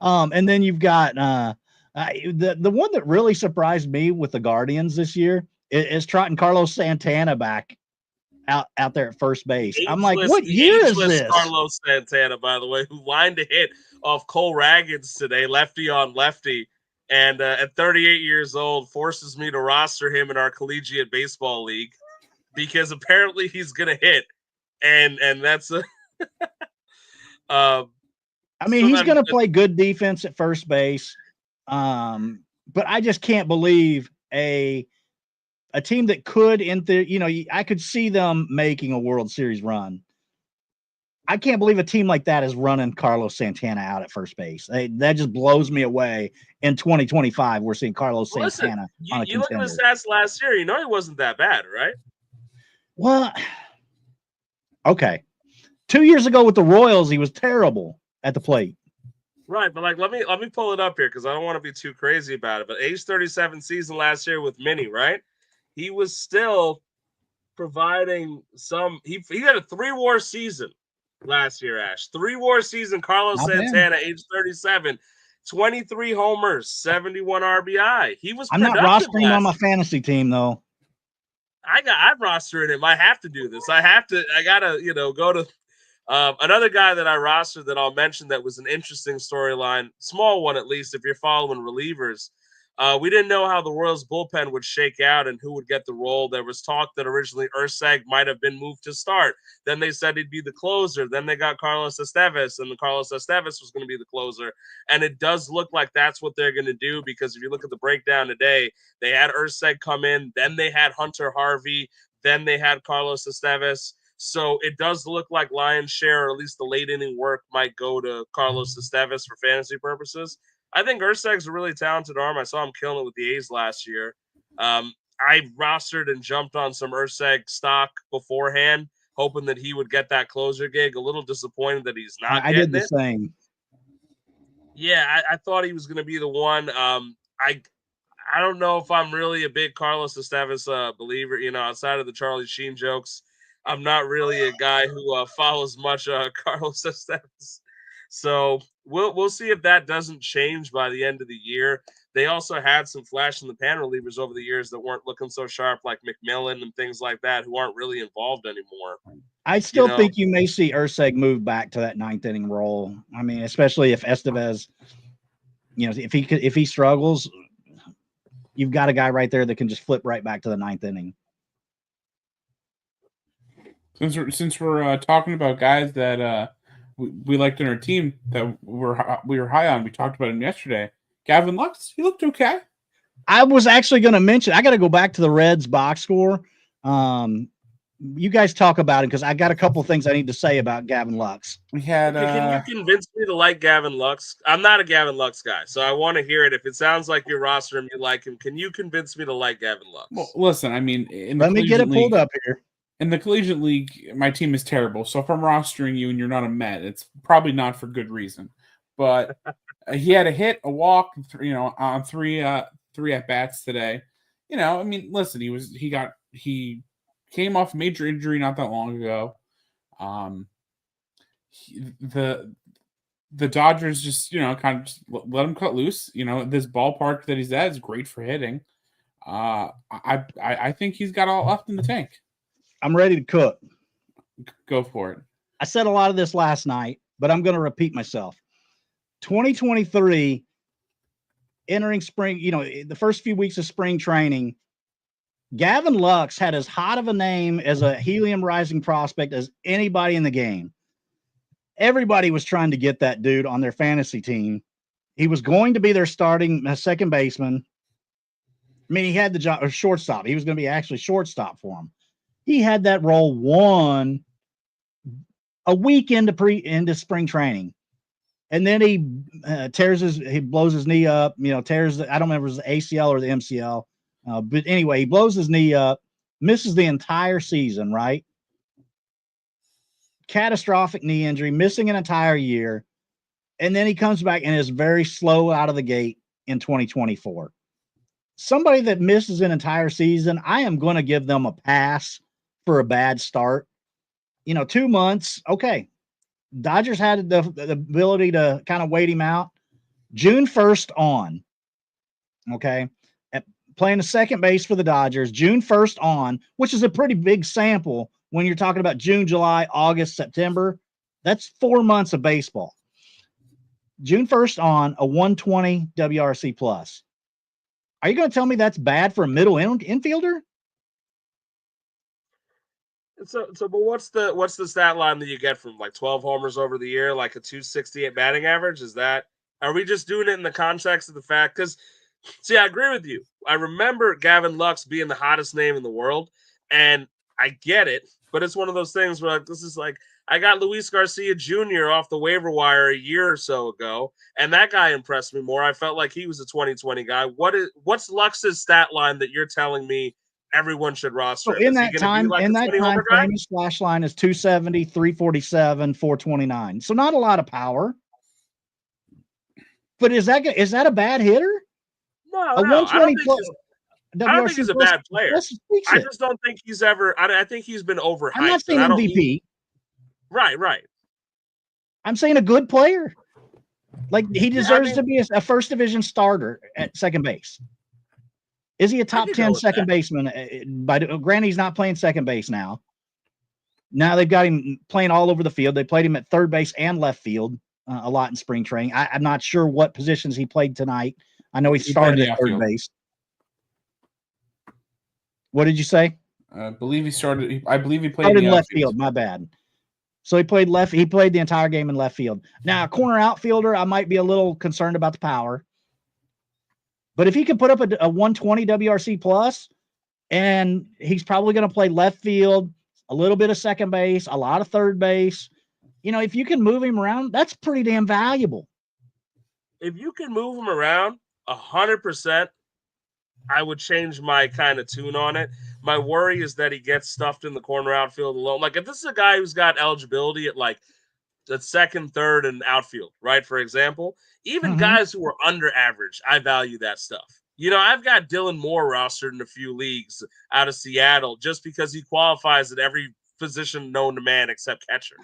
And then you've got the one that really surprised me with the Guardians this year is trotting Carlos Santana back out there at first base. I'm like, what year is this? Carlos Santana, by the way, who lined a hit off Cole Raggins today, lefty on lefty, and at 38 years old, forces me to roster him in our collegiate baseball league because apparently he's gonna hit, and that's a. I mean, he's going to play good defense at first base, but I just can't believe a team that could, I could see them making a World Series run. I can't believe a team like that is running Carlos Santana out at first base. That just blows me away. In 2025, we're seeing Carlos Santana on a contender. You look at the stats last year, he wasn't that bad, right? Well, okay. 2 years ago with the Royals, he was terrible at the plate. Right, but let me pull it up here because I don't want to be too crazy about it. But age 37 season last year with Minnie, right? He was still providing some. He had a 3-WAR season last year, Ash. 3-war season, Carlos Not bad. Santana, age 37, 23 homers, 71 RBI. He was I'm not productive rostering him on my last year. fantasy team, though. I'm rostering him. I have to do this. I gotta, go to another guy that I rostered that I'll mention that was an interesting storyline, small one at least, if you're following relievers. We didn't know how the Royals bullpen would shake out and who would get the role. There was talk that originally Urseg might have been moved to start. Then they said he'd be the closer. Then they got Carlos Estevez, and Carlos Estevez was going to be the closer. And it does look like that's what they're going to do, because if you look at the breakdown today, they had Urseg come in, then they had Hunter Harvey, then they had Carlos Estevez. So it does look like lion's share, or at least the late inning work, might go to Carlos Estevez for fantasy purposes. I think Urseg's a really talented arm. I saw him killing it with the A's last year. I rostered and jumped on some Urseg stock beforehand, hoping that he would get that closer gig. A little disappointed that he's not I getting did the it. same. Yeah, I thought he was going to be the one. I don't know if I'm really a big Carlos Estevez believer. Outside of the Charlie Sheen jokes, I'm not really a guy who follows much Carlos Estevez. So we'll see if that doesn't change by the end of the year. They also had some flash in the pan relievers over the years that weren't looking so sharp, like McMillan and things like that, who aren't really involved anymore. I still think you may see Urseg move back to that ninth inning role. I mean, especially if Estevez, if he struggles, you've got a guy right there that can just flip right back to the ninth inning. Since we're talking about guys that we liked in our team that we were high on, we talked about him yesterday. Gavin Lux, he looked okay. I was actually going to mention, I got to go back to the Reds box score. You guys talk about it, because I got a couple of things I need to say about Gavin Lux. We had. Can you convince me to like Gavin Lux? I'm not a Gavin Lux guy, so I want to hear it. If it sounds like your roster and you like him, can you convince me to like Gavin Lux? Well, listen, I mean, let me get it pulled up here. In the collegiate league, my team is terrible. So if I'm rostering you and you're not a Met, it's probably not for good reason. But he had a hit, a walk, on three at bats today. I mean, listen, he came off major injury not that long ago. The Dodgers just kind of just let him cut loose. This ballpark that he's at is great for hitting. I think he's got all left in the tank. I'm ready to cook. Go for it. I said a lot of this last night, but I'm going to repeat myself. 2023, entering spring, the first few weeks of spring training, Gavin Lux had as hot of a name as a helium rising prospect as anybody in the game. Everybody was trying to get that dude on their fantasy team. He was going to be their starting second baseman. I mean, he had the job of shortstop. He was going to be actually shortstop for him. He had that role won a week into spring training. And then he blows his knee up, I don't remember if it was the ACL or the MCL. But anyway, he blows his knee up, misses the entire season, right? Catastrophic knee injury, missing an entire year. And then he comes back and is very slow out of the gate in 2024. Somebody that misses an entire season, I am going to give them a pass for a bad start. 2 months, okay. Dodgers had the ability to kind of wait him out. June 1st on, okay, playing a second base for the Dodgers, June 1st on, which is a pretty big sample when you're talking about June, July, August, September. That's 4 months of baseball. June 1st on, a 120 WRC plus. Are you going to tell me that's bad for a middle infielder? So, but what's the stat line that you get from like 12 homers over the year, like a 268 batting average? Are we just doing it in the context of the fact? Because, see, I agree with you. I remember Gavin Lux being the hottest name in the world, and I get it, but it's one of those things where I got Luis Garcia Jr. off the waiver wire a year or so ago, and that guy impressed me more. I felt like he was a 2020 guy. What's Lux's stat line that you're telling me everyone should roster? So in that time frame, his slash line is 270, 347, 429. So not a lot of power. But is that a bad hitter? No, I don't think he's a bad player. I just don't think he's ever. I think he's been overhyped. I'm not saying MVP. Right. I'm saying a good player. Like, he deserves to be a first division starter at second base. Is he a top 10 second baseman? Granted, he's not playing second base now. Now they've got him playing all over the field. They played him at third base and left field a lot in spring training. I'm not sure what positions he played tonight. I know he started at third base. What did you say? I believe he started. I believe he played in left field. My bad. So he played left. He played the entire game in left field. Now, a corner outfielder, I might be a little concerned about the power. But if he can put up a 120 WRC plus, and he's probably going to play left field, a little bit of second base, a lot of third base. If you can move him around, that's pretty damn valuable. If you can move him around 100%, I would change my kind of tune on it. My worry is that he gets stuffed in the corner outfield alone. Like, if this is a guy who's got eligibility at like the second, third, and outfield, right? For example, even guys who are under average, I value that stuff. I've got Dylan Moore rostered in a few leagues out of Seattle just because he qualifies at every position known to man except catcher.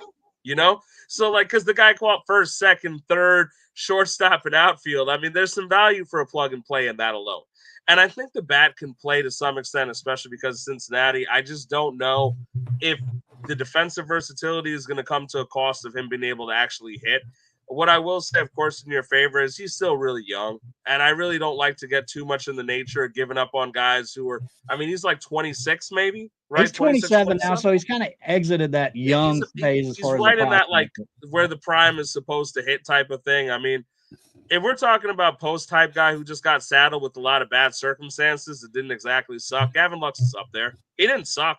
So like, because the guy caught first, second, third, shortstop, and outfield. I mean, there's some value for a plug and play in that alone. And I think the bat can play to some extent, especially because of Cincinnati. I just don't know if the defensive versatility is going to come to a cost of him being able to actually hit. What I will say, of course, in your favor is he's still really young. And I really don't like to get too much in the nature of giving up on guys who are, he's like 26 maybe, right? He's 27 now, so he's kind of exited that young phase as far as right in that, like, where the prime is supposed to hit type of thing. I mean, if we're talking about post-type guy who just got saddled with a lot of bad circumstances that didn't exactly suck, Gavin Lux is up there. He didn't suck.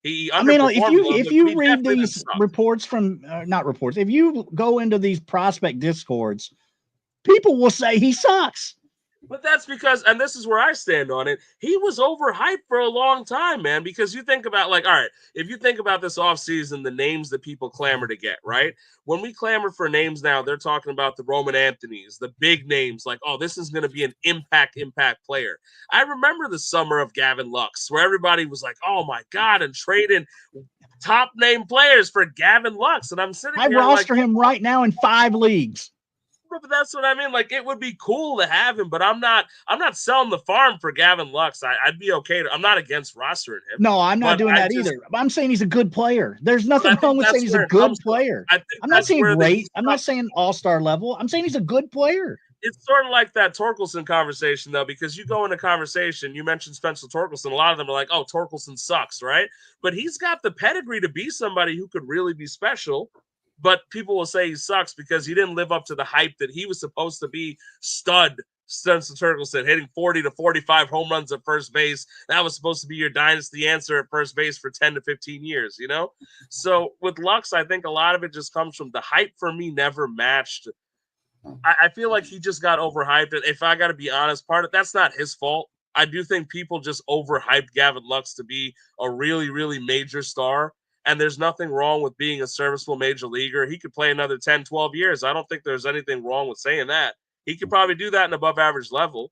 If you read these reports from not reports, if you go into these prospect discords, people will say he sucks. But that's because, and this is where I stand on it, he was overhyped for a long time, man, because you think about, like, all right, if you think about this offseason, the names that people clamor to get, right? When we clamor for names now, they're talking about the Roman Anthonys, the big names, like, oh, this is going to be an impact player. I remember the summer of Gavin Lux, where everybody was like, oh, my God, and trading top name players for Gavin Lux. And I'm sitting here I roster him right now in 5 leagues. But that's what I mean. Like, it would be cool to have him, but I'm not selling the farm for Gavin Lux. I'd be okay. I'm not against rostering him. No, I'm not doing that either. I'm saying he's a good player. There's nothing wrong with saying he's a good player. I'm not saying great. I'm not saying all-star level. I'm saying he's a good player. It's sort of like that Torkelson conversation, though, because you go in a conversation, you mentioned Spencer Torkelson. A lot of them are like, oh, Torkelson sucks, right? But he's got the pedigree to be somebody who could really be special. But people will say he sucks because he didn't live up to the hype that he was supposed to be. Stud Spencer Torkelson, hitting 40 to 45 home runs at first base. That was supposed to be your dynasty answer at first base for 10 to 15 years, So with Lux, I think a lot of it just comes from the hype for me never matched. I feel like he just got overhyped. And if I got to be honest, that's not his fault. I do think people just overhyped Gavin Lux to be a really, really major star. And there's nothing wrong with being a serviceable major leaguer. He could play another 10, 12 years. I don't think there's anything wrong with saying that. He could probably do that at an above average level.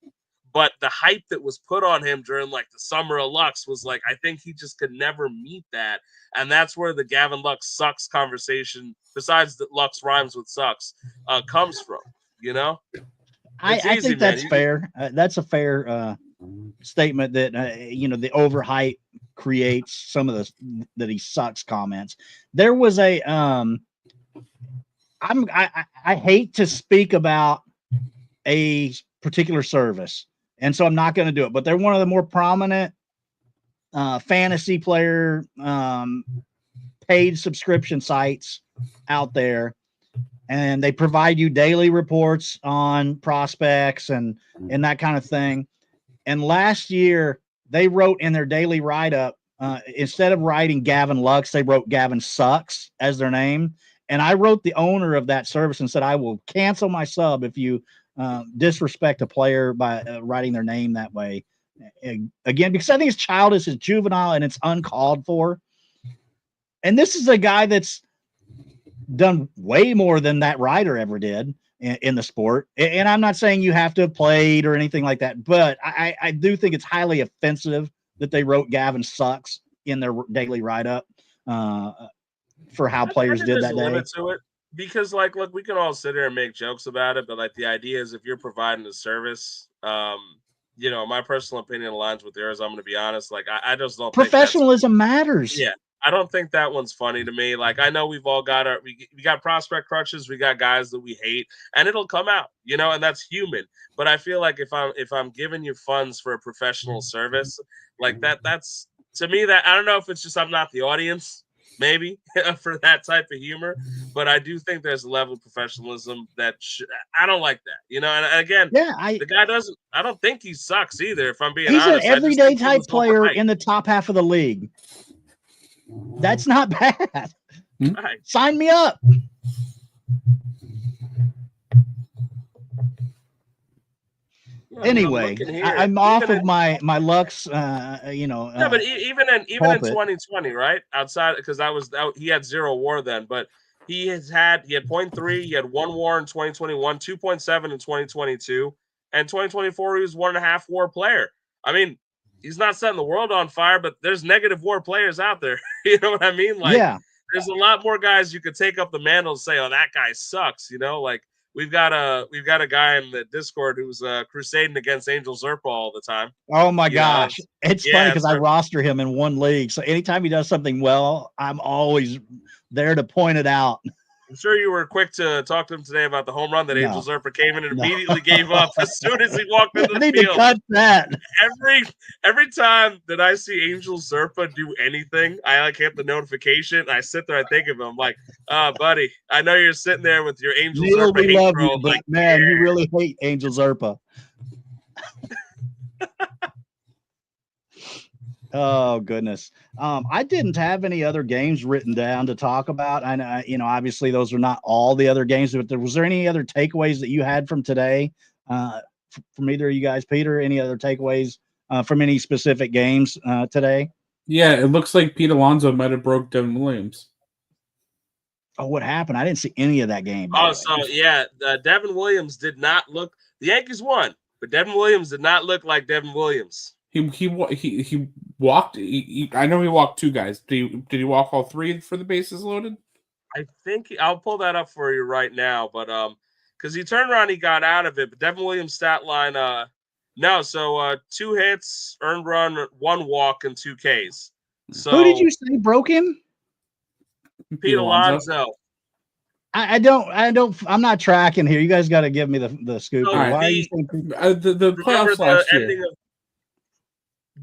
But the hype that was put on him during like the summer of Lux was like, I think he just could never meet that. And that's where the Gavin Lux sucks conversation, besides that Lux rhymes with sucks, comes from, I think that's fair. That's a fair statement that, the overhype creates some of the that he sucks comments. There was a I hate to speak about a particular service, and so I'm not going to do it, but they're one of the more prominent fantasy player paid subscription sites out there, and they provide you daily reports on prospects and that kind of thing. And last year they wrote in their daily write-up, instead of writing Gavin Lux, they wrote Gavin Sucks as their name. And I wrote the owner of that service and said, I will cancel my sub if you disrespect a player by writing their name that way. Again, because I think it's childish, it's juvenile, and it's uncalled for. And this is a guy that's done way more than that writer ever did in the sport. And I'm not saying you have to have played or anything like that, but I do think it's highly offensive that they wrote Gavin Sucks in their daily write-up for how players did that day. To it. because like, look, we can all sit here and make jokes about it, but like the idea is if you're providing a service, my personal opinion aligns with yours. I'm going to be honest. Like, I just don't think that's Professionalism matters. yeah. I don't think that one's funny to me. Like, I know we've all got we got prospect crutches, we got guys that we hate, and it'll come out, and that's human. But I feel like if I'm giving you funds for a professional service, like that's to me that I don't know if it's just I'm not the audience, maybe for that type of humor, but I do think there's a level of professionalism that I don't like that, And again, Yeah, the guy doesn't. I don't think he sucks either. If I'm being he's an honest, I just everyday think he type was player overhyped. in the top half of the league. That's not bad. Right. Sign me up. Yeah, Anyway, I'm off of my Lux. Yeah, but even in 2020, right? Outside because he had 0 WAR then, but he had 0.3, he had 1 WAR in 2021, 2.7 in 2022, and 2024 he was 1.5 WAR player. I mean, he's not setting the world on fire, but there's negative WAR players out there. You know what I mean? Like, yeah, there's a lot more guys you could take up the mantle and say, "Oh, that guy sucks." Like. We've got a guy in the Discord who's crusading against Angel Zerpa all the time. oh my gosh, it's funny because I so, roster him in one league, so anytime he does something well, I'm always there to point it out. I'm sure you were quick to talk to him today about the home run that Angel Zerpa came in and immediately gave up as soon as he walked into the I need field. to cut that. Every time that I see Angel Zerpa do anything, I hit the notification. I sit there, I think of him like, buddy, I know you're sitting there with your Angel Neil, Zerpa we hate love throw. you, but man, you really hate Angel Zerpa. Oh goodness. I didn't have any other games written down to talk about. I know, obviously those are not all the other games, but was there any other takeaways that you had from today? From either of you guys, Peter, any other takeaways from any specific games today? Yeah, it looks like Pete Alonso might have broke Devin Williams. Oh, what happened? I didn't see any of that game. Devin Williams did not look. The Yankees won, but Devin Williams did not look like Devin Williams. He walked. I know he walked 2 guys. Did he walk all 3 for the bases loaded? I think I'll pull that up for you right now, but because he turned around, he got out of it. But Devin Williams' stat line, no. So 2 hits, earned run, 1 walk, and 2 Ks. So who did you say broke him? Pete Alonso. I don't. I'm not tracking here. You guys got to give me the scoop. So Why are you saying the playoffs last year?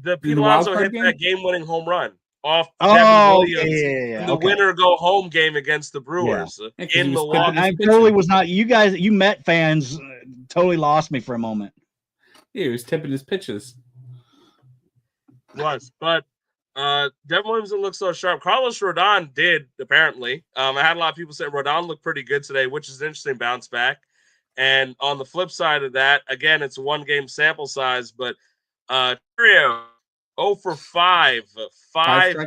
The Pete Alonso hit that game-winning home run off Devin Williams in the winner go home game against the Brewers in Milwaukee. I totally was not. You guys, you Met fans, totally lost me for a moment. Yeah, he was tipping his pitches. But Devin Williams didn't look so sharp. Carlos Rodon did, apparently. I had a lot of people say Rodon looked pretty good today, which is an interesting bounce back. And on the flip side of that, again, it's a 1-game sample size, but Trio 0 for 5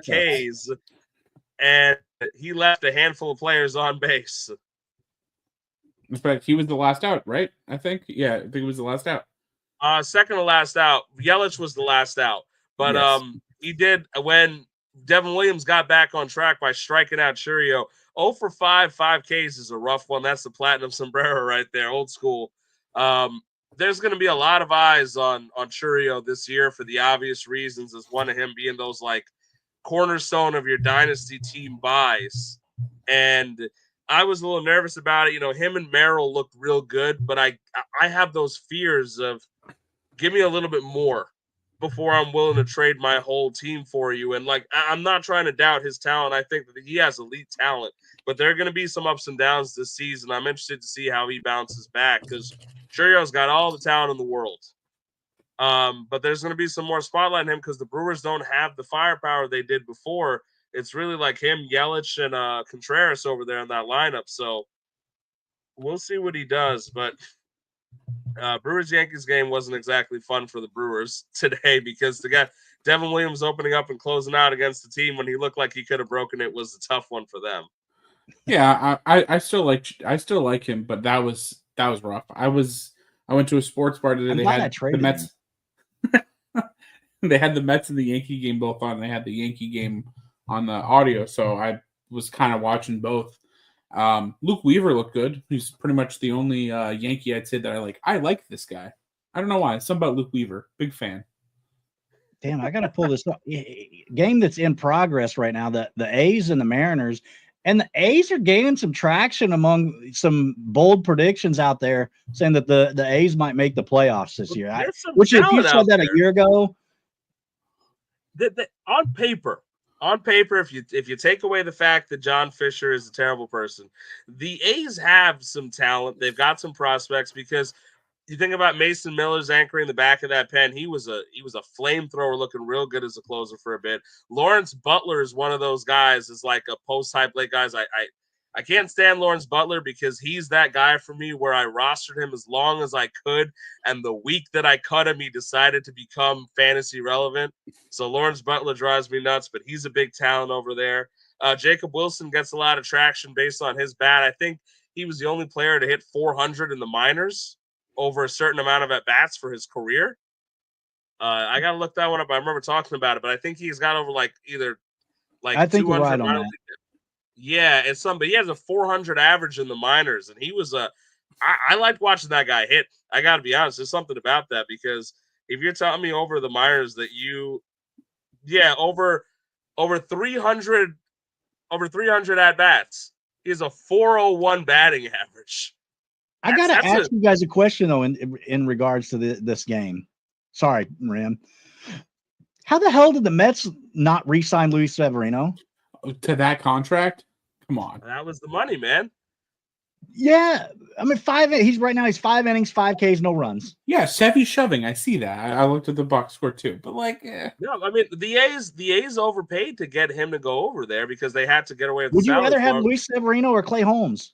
Ks, and he left a handful of players on base. In fact, he was the last out, right? I think he was the last out. Second to last out. Yelich was the last out, but yes. He did when Devin Williams got back on track by striking out Churio. 0 for 5 Ks is a rough one. That's the platinum sombrero right there, old school. There's going to be a lot of eyes on Churio this year for the obvious reasons, as one of him being those like cornerstone of your dynasty team buys. And I was a little nervous about it. Him and Merrill looked real good, but I have those fears of give me a little bit more before I'm willing to trade my whole team for you. And like, I'm not trying to doubt his talent. I think that he has elite talent, but there are going to be some ups and downs this season. I'm interested to see how he bounces back because Churio's got all the talent in the world. But there's going to be some more spotlight on him because the Brewers don't have the firepower they did before. It's really like him, Yelich, and Contreras over there in that lineup. So we'll see what he does. But Brewers-Yankees game wasn't exactly fun for the Brewers today because the guy Devin Williams opening up and closing out against the team when he looked like he could have broken it was a tough one for them. Yeah, I still like him, but that was rough. I went to a sports bar today. They had the Mets. They had the Mets and the Yankee game both on. They had the Yankee game on the audio, so I was kind of watching both. Luke Weaver looked good. He's pretty much the only Yankee I'd say that I like. I like this guy. I don't know why. Something about Luke Weaver. Big fan. Damn, I got to pull this up. Game that's in progress right now. The A's and the Mariners, and the A's are gaining some traction among some bold predictions out there, saying that the A's might make the playoffs this year. Which, if you said that a year ago, on paper, if you take away the fact that John Fisher is a terrible person, the A's have some talent. They've got some prospects because. You think about Mason Miller's anchoring the back of that pen. He was a flamethrower, looking real good as a closer for a bit. Lawrence Butler is one of those guys. Is like a post high plate guys. I can't stand Lawrence Butler because he's that guy for me where I rostered him as long as I could, and the week that I cut him, he decided to become fantasy relevant. So Lawrence Butler drives me nuts, but he's a big talent over there. Jacob Wilson gets a lot of traction based on his bat. I think he was the only player to hit 400 in the minors over a certain amount of at-bats for his career. I got to look that one up. I remember talking about it, but I think he's got over I think you're right on that. Yeah, it's something. He has a 400 average in the minors, and he was I liked watching that guy hit. I got to be honest. There's something about that because if you're telling me over the minors that over 300 at-bats, he has a 401 batting average. I got to ask you guys a question, though, in regards to this game. Sorry, Ram. How the hell did the Mets not re-sign Luis Severino? To that contract? Come on. That was the money, man. Yeah. I mean, he's 5 innings, 5 Ks, no runs. Yeah, Sevy's shoving. I see that. I looked at the box score, too. But, No, I mean, the A's overpaid to get him to go over there because they had to get away with the Would you salary rather have for him. Luis Severino or Clay Holmes?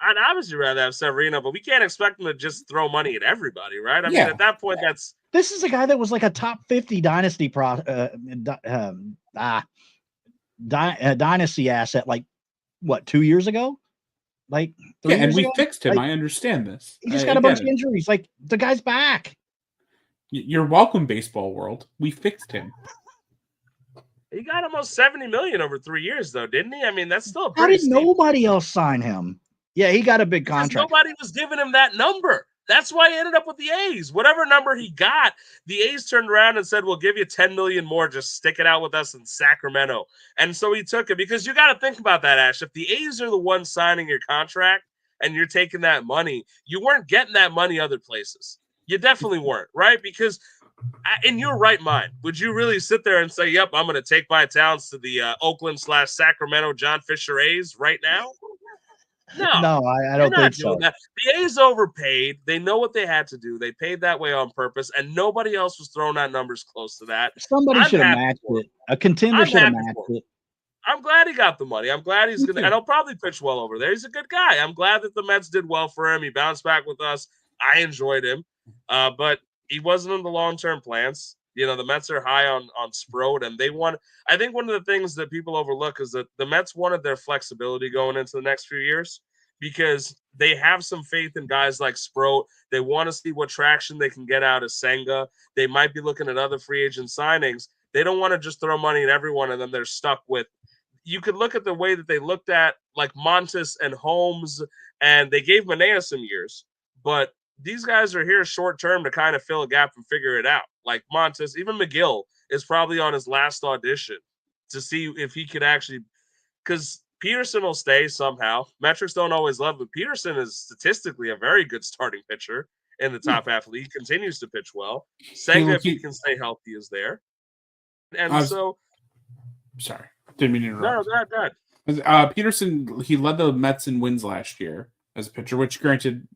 I'd obviously rather have Severino, but we can't expect him to just throw money at everybody, right? I mean, at that point, this is a guy that was like a top 50 dynasty dynasty asset, 2 years ago? 3 years and we ago? fixed him. I understand this. He just got a bunch of injuries. The guy's back. You're welcome, baseball world. We fixed him. He got almost $70 million over 3 years, though, didn't he? I mean, that's still How did nobody else sign him? Yeah, he got a big contract. Nobody was giving him that number. That's why he ended up with the A's. Whatever number he got, the A's turned around and said, we'll give you $10 million more. Just stick it out with us in Sacramento. And so he took it because you got to think about that, Ash. If the A's are the ones signing your contract and you're taking that money, you weren't getting that money other places. You definitely weren't, right? Because in your right mind, would you really sit there and say, yep, I'm going to take my talents to the Oakland/Sacramento John Fisher A's right now? No, I don't think so. That. The A's overpaid. They know what they had to do. They paid that way on purpose, and nobody else was throwing out numbers close to that. Somebody should have matched it. A contender should have matched it. I'm glad he got the money. I'm glad he's going to – and he'll probably pitch well over there. He's a good guy. I'm glad that the Mets did well for him. He bounced back with us. I enjoyed him. But he wasn't in the long-term plans. The Mets are high on Sproat, and they want – I think one of the things that people overlook is that the Mets wanted their flexibility going into the next few years because they have some faith in guys like Sproat. They want to see what traction they can get out of Senga. They might be looking at other free agent signings. They don't want to just throw money at everyone, and then they're stuck with – you could look at the way that they looked at like Montes and Holmes, and they gave Manea some years, but these guys are here short term to kind of fill a gap and figure it out. Like Montes, even McGill is probably on his last audition to see if he could actually, because Peterson will stay somehow. Metrics don't always love, but Peterson is statistically a very good starting pitcher in the top half of the league. He continues to pitch well. Senga, if he can stay healthy, is there. And sorry, didn't mean to interrupt. No, go ahead. Peterson, he led the Mets in wins last year as a pitcher, which granted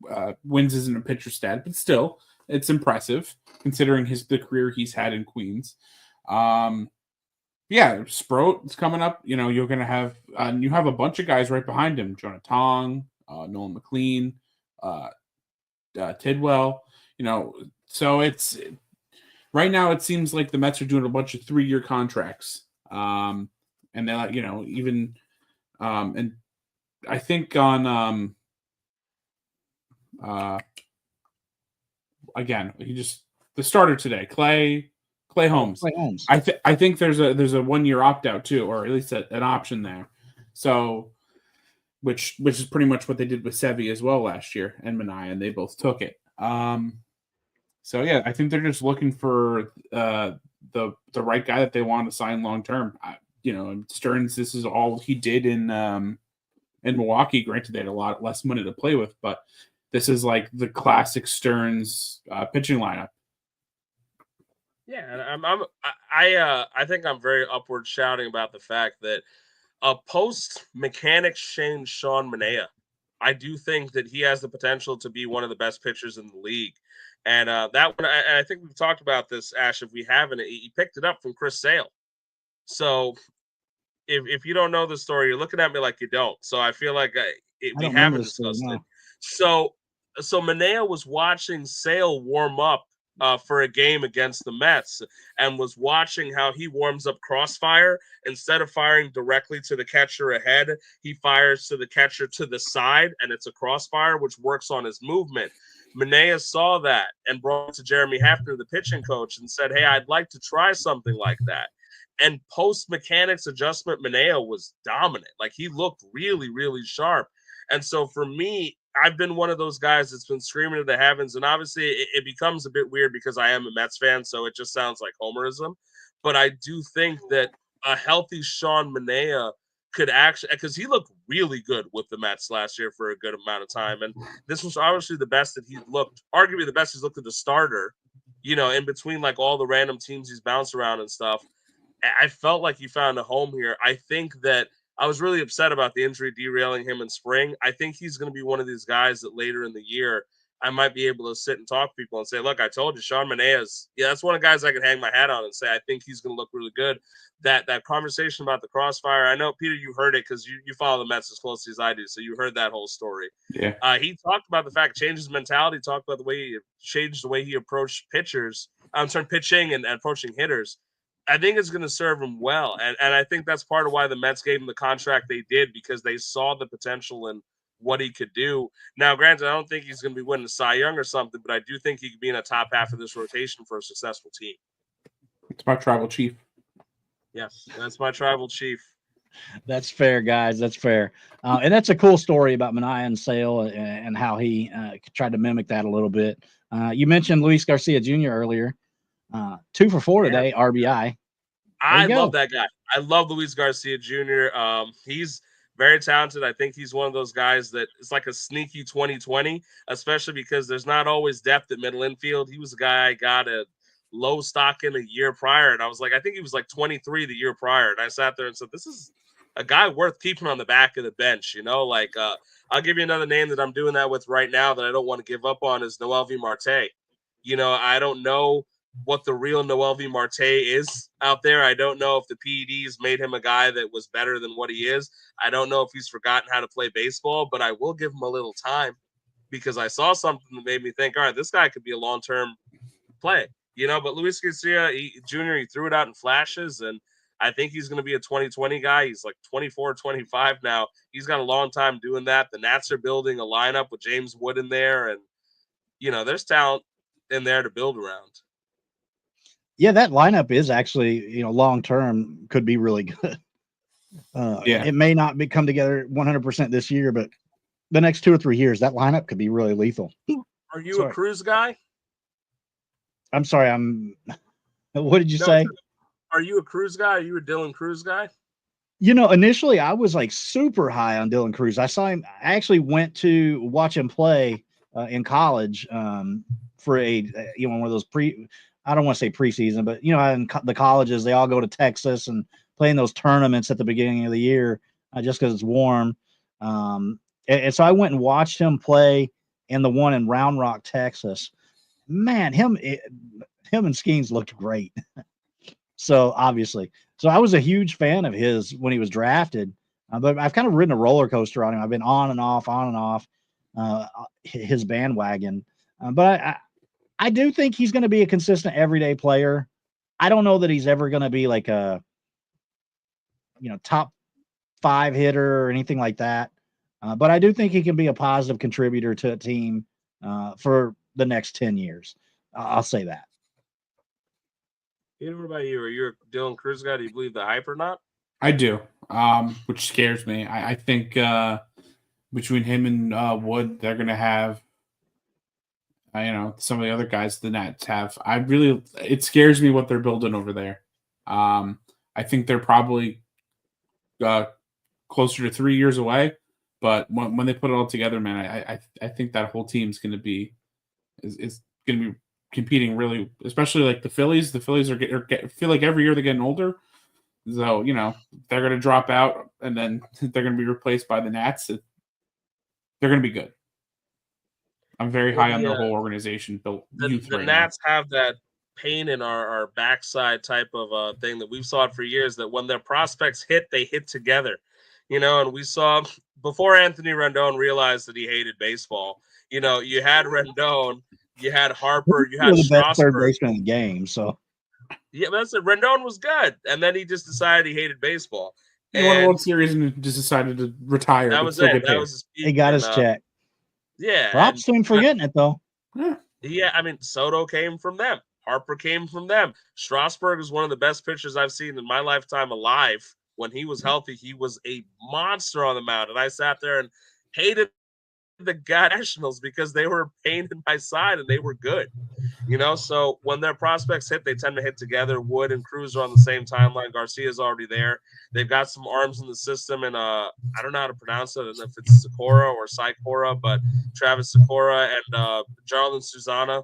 wins isn't a pitcher stat, but still it's impressive considering the career he's had in Queens. Sproat is coming up. You're going to have you have a bunch of guys right behind him: Jonah Tong, Nolan McLean, Tidwell. So it's right now it seems like the Mets are doing a bunch of 3-year contracts, and they even and I think on again the starter today, Clay Holmes. I think there's a 1-year opt out too, or at least an option there. So which is pretty much what they did with Sevi as well last year and Mania, and they both took it. So yeah, I think they're just looking for the right guy that they want to sign long term. Stearns, this is all he did in Milwaukee. Granted, they had a lot less money to play with, but this is like the classic Stearns pitching lineup. Yeah, and I think I'm very upward shouting about the fact that post mechanics change Sean Manaea. I do think that he has the potential to be one of the best pitchers in the league. And that one, I think we've talked about this, Ash. If we haven't, he picked it up from Chris Sale. So if you don't know the story, you're looking at me like you don't. So I feel like we haven't discussed it. So Manaea was watching Sale warm up for a game against the Mets and was watching how he warms up crossfire. Instead of firing directly to the catcher ahead, he fires to the catcher to the side, and it's a crossfire, which works on his movement. Manaea saw that and brought it to Jeremy Hefner, the pitching coach, and said, hey, I'd like to try something like that. And post-mechanics adjustment, Manaea was dominant. Like, he looked really, really sharp. And so for me, I've been one of those guys that's been screaming to the heavens. And obviously it becomes a bit weird because I am a Mets fan, so it just sounds like homerism. But I do think that a healthy Sean Manaea could actually, because he looked really good with the Mets last year for a good amount of time. And this was obviously the best that he looked, arguably the best he's looked at the starter, in between like all the random teams he's bounced around and stuff. I felt like he found a home here. I think that I was really upset about the injury derailing him in spring. I think he's going to be one of these guys that later in the year I might be able to sit and talk to people and say, look, I told you, Sean Manaea's, that's one of the guys I can hang my hat on and say, I think he's going to look really good. That conversation about the crossfire, I know, Peter, you heard it because you follow the Mets as closely as I do, so you heard that whole story. Yeah. He talked about the fact, changed his mentality, talked about the way he changed the way he approached pitching and approaching hitters. I think it's going to serve him well. And I think that's part of why the Mets gave him the contract they did, because they saw the potential in what he could do. Now, granted, I don't think he's going to be winning a Cy Young or something, but I do think he could be in the top half of this rotation for a successful team. It's my tribal chief. Yes, that's my tribal chief. That's fair, guys. That's fair. And that's a cool story about Manaea and Sale and how he tried to mimic that a little bit. You mentioned Luis Garcia Jr. earlier. 2 for 4 today, RBI. I love that guy. I love Luis Garcia Jr. He's very talented. I think he's one of those guys that is like a sneaky 2020, especially because there's not always depth at middle infield. He was a guy I got a low stock in a year prior, and I was like, I think he was like 23 the year prior, and I sat there and said, this is a guy worth keeping on the back of the bench. I'll give you another name that I'm doing that with right now that I don't want to give up on is Noelvi Marte. I don't know what the real Noelvi Marte is out there. I don't know if the PEDs made him a guy that was better than what he is. I don't know if he's forgotten how to play baseball, but I will give him a little time because I saw something that made me think, all right, this guy could be a long-term play, but Luis Garcia Jr., he threw it out in flashes, and I think he's going to be a 2020 guy. He's like 24, 25 now. He's got a long time doing that. The Nats are building a lineup with James Wood in there, and, there's talent in there to build around. Yeah, that lineup is actually, long term could be really good. It may not come together 100% this year, but the next 2 or 3 years, that lineup could be really lethal. Are you a Cruz guy? I'm sorry. What did you say? Are you a Cruz guy? Are you a Dylan Cruz guy? Initially I was like super high on Dylan Cruz. I saw him. I actually went to watch him play in college for one of those I don't want to say preseason, but in the colleges, they all go to Texas and play in those tournaments at the beginning of the year just because it's warm. And so I went and watched him play in the one in Round Rock, Texas. Man, him and Skeens looked great. So obviously, I was a huge fan of his when he was drafted, but I've kind of ridden a roller coaster on him. I've been on and off his bandwagon. But I do think he's going to be a consistent everyday player. I don't know that he's ever going to be like a, top 5 hitter or anything like that. But I do think he can be a positive contributor to a team for the next 10 years. I'll say that. What about you? Are you a Dylan Cruz guy? Do you believe the hype or not? I do, which scares me. I think between him and Wood, they're going to have, some of the other guys the Nets have. It scares me what they're building over there. I think they're probably closer to 3 years away, but when they put it all together, man, I think that whole team's going to be is going to be competing really, especially like the Phillies. The Phillies feel like every year they're getting older, so they're going to drop out, and then they're going to be replaced by the Nats. They're going to be good. I'm very high on their whole organization built youth the right Nats now. have that pain in our backside type of thing that we've saw for years, that when their prospects hit, they hit together. And we saw before Anthony Rendon realized that he hated baseball, you had Rendon, you had Harper, you had the best third Strasburg. baseman in the game. So yeah, that's it. Rendon was good, and then he just decided he hated baseball. He won a World Series and just decided to retire. That was it. That was his peak. he got his check. Yeah. Props to him for getting it, though. Yeah, I mean, Soto came from them. Harper came from them. Strasburg is one of the best pitchers I've seen in my lifetime alive. When he was healthy, he was a monster on the mound. And I sat there and hated the Nationals because they were a pain in my side and they were good. So when their prospects hit, they tend to hit together. Wood and Cruz are on the same timeline. Garcia's already there. They've got some arms in the system, and I don't know how to pronounce it. I don't know if it's Sikora or Sikora, but Travis Sikora and Jarlin Susana,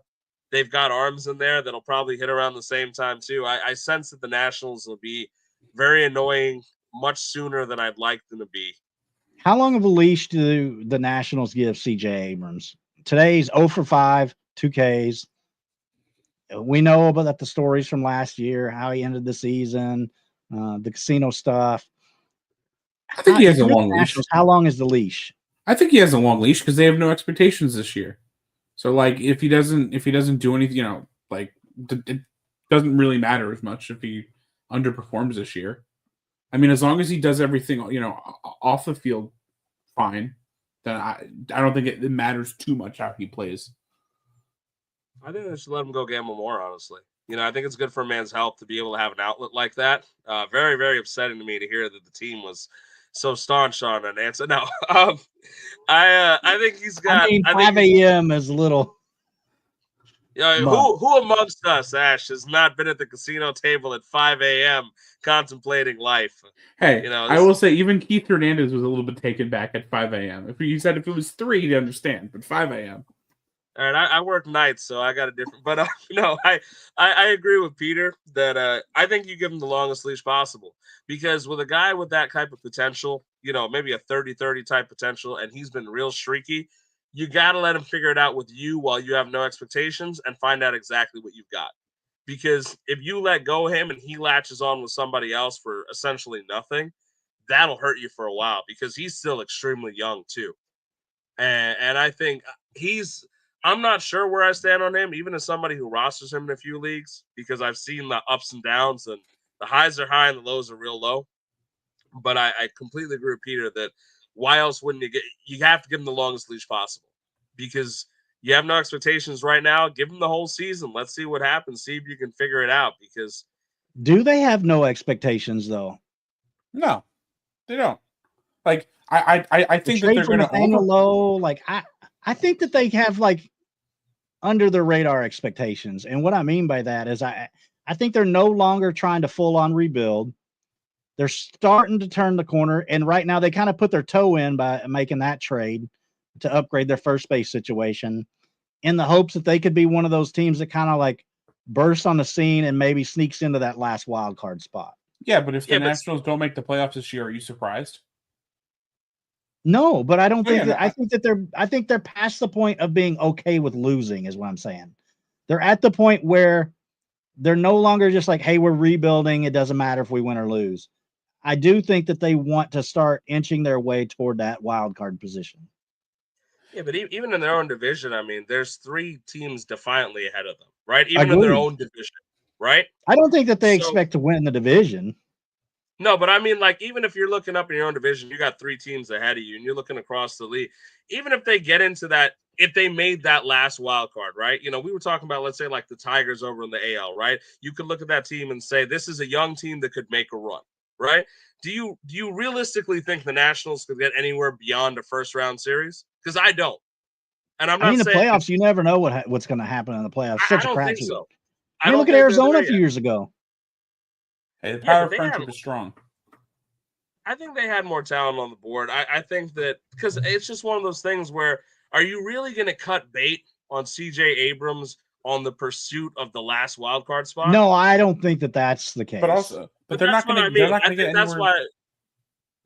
they've got arms in there that'll probably hit around the same time too. I sense that the Nationals will be very annoying much sooner than I'd like them to be. How long of a leash do the Nationals give C.J. Abrams? Today's 0 for 5, 2 Ks. We know about the stories from last year, how he ended the season, the casino stuff. I think he has a long leash. How long is the leash? I think he has a long leash because they have no expectations this year. So, like, if he doesn't do anything, it doesn't really matter as much if he underperforms this year. I mean, as long as he does everything, off the field, fine. Then I don't think it matters too much how he plays. I think they should let him go gamble more, honestly. I think it's good for a man's health to be able to have an outlet like that. Very, very upsetting to me to hear that the team was so staunch on an answer. No, I think he's got. 5 a.m. is a little. Who amongst us, Ash, has not been at the casino table at 5 a.m. contemplating life? Hey, I will say even Keith Hernandez was a little bit taken back at 5 a.m. If you said if it was 3, he'd understand, but 5 a.m. All right, I work nights, so I got a different. But I agree with Peter that I think you give him the longest leash possible, because with a guy with that type of potential, maybe a 30-30 type potential, and he's been real streaky, you got to let him figure it out with you while you have no expectations and find out exactly what you've got. Because if you let go of him and he latches on with somebody else for essentially nothing, that'll hurt you for a while, because he's still extremely young too. And I think I'm not sure where I stand on him, even as somebody who rosters him in a few leagues, because I've seen the ups and downs, and the highs are high and the lows are real low. But I completely agree with Peter that why else wouldn't you have to give him the longest leash possible, because you have no expectations right now. Give him the whole season. Let's see what happens. See if you can figure it out, because do they have no expectations though? No, they don't. Like I think that they're going to low. Like I think that they have like under the radar expectations. And what I mean by that is I think they're no longer trying to full on rebuild. They're starting to turn the corner. And right now they kind of put their toe in by making that trade to upgrade their first base situation, in the hopes that they could be one of those teams that kind of like bursts on the scene and maybe sneaks into that last wild card spot. Yeah, but if the Nationals don't make the playoffs this year, are you surprised? No, but I don't think that. I think they're past the point of being okay with losing, is what I'm saying. They're at the point where they're no longer just like, hey, we're rebuilding. It doesn't matter if we win or lose. I do think that they want to start inching their way toward that wild card position. Yeah, but even in their own division, I mean, there's 3 teams defiantly ahead of them, right? Even in their own division, right? I don't think that they expect to win the division. No, but I mean, like, even if you're looking up in your own division, you got 3 teams ahead of you, and you're looking across the league. Even if they get into that, if they made that last wild card, right? We were talking about, let's say, like the Tigers over in the AL, right? You could look at that team and say, this is a young team that could make a run. right? Do you realistically think the Nationals could get anywhere beyond a first-round series? Because I don't. And I'm I mean, not the saying playoffs, you never know what's going to happen in the playoffs. I Such a don't think crapshoot. so. I mean, don't look at think they're Arizona there a few yet. years ago. Hey, the Yeah, power but of they friendship had- is strong. I think they had more talent on the board. I think that because it's just one of those things where are you really going to cut bait on CJ Abrams on the pursuit of the last wild card spot? No, I don't think that that's the case. But they're not that's what going I to. mean. They're not I going to think get that's anywhere. why.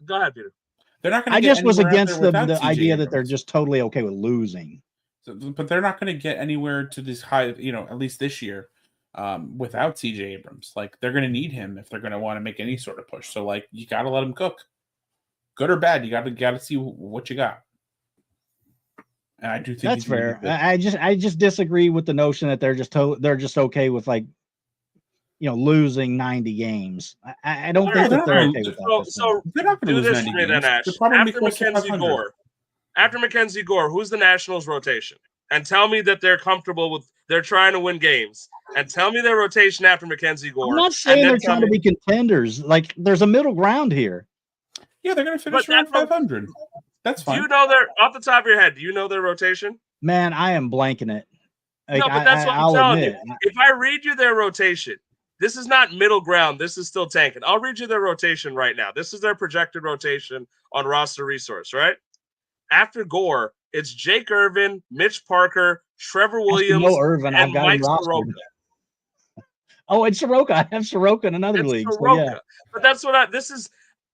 Go ahead, Peter. They're not going to I get just was anywhere out against there without the CJ idea that they're Abrams. just totally okay with losing. So, but they're not going to get anywhere to this high, at least this year, without CJ Abrams. Like, they're going to need him if they're going to want to make any sort of push. So, like, you got to let him cook, good or bad. You got to see what you got. And I do think That's fair. I just disagree with the notion that they're just okay with, like, losing 90 games. I don't think that they're okay with that. So they're not going to do lose this 90 for me then, games. Ash. They're probably After close to Mackenzie 500. Gore, who's the Nationals rotation? And tell me that they're comfortable with they're trying to win games. And tell me their rotation after Mackenzie Gore. I'm not saying they're trying to be contenders. Like, there's a middle ground here. Yeah, they're going to finish around 500. That's fine. Do you know their off the top of your head? Do you know their rotation? Man, I am blanking it. Like, no, but that's what I'm telling you. If I read you their rotation, this is not middle ground. This is still tanking. I'll read you their rotation right now. This is their projected rotation on Roster Resource, right? After Gore, it's Jake Irvin, Mitch Parker, Trevor Williams, Irvin, and Mike Soroka. Oh, it's Soroka. I have Soroka in another league. So yeah. But that's what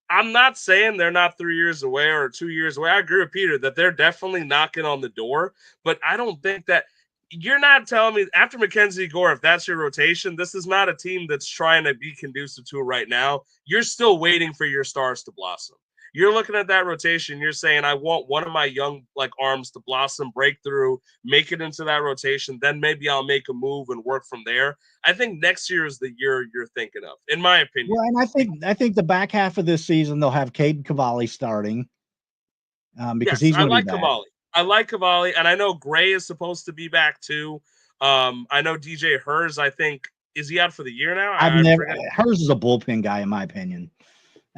I'm not saying they're not 3 years away or 2 years away. I agree with Peter that they're definitely knocking on the door, but I don't think that you're not telling me after Mackenzie Gore, if that's your rotation, this is not a team that's trying to be conducive to it right now. You're still waiting for your stars to blossom. You're looking at that rotation. You're saying, I want one of my young arms to blossom, break through, make it into that rotation. Then maybe I'll make a move and work from there. I think next year is the year you're thinking of, in my opinion. Well, and I think the back half of this season they'll have Caden Cavalli starting because he's going to be back. Cavalli. I like Cavalli, and I know Gray is supposed to be back too. I know DJ Hers. I think is he out for the year now? Hers is a bullpen guy in my opinion.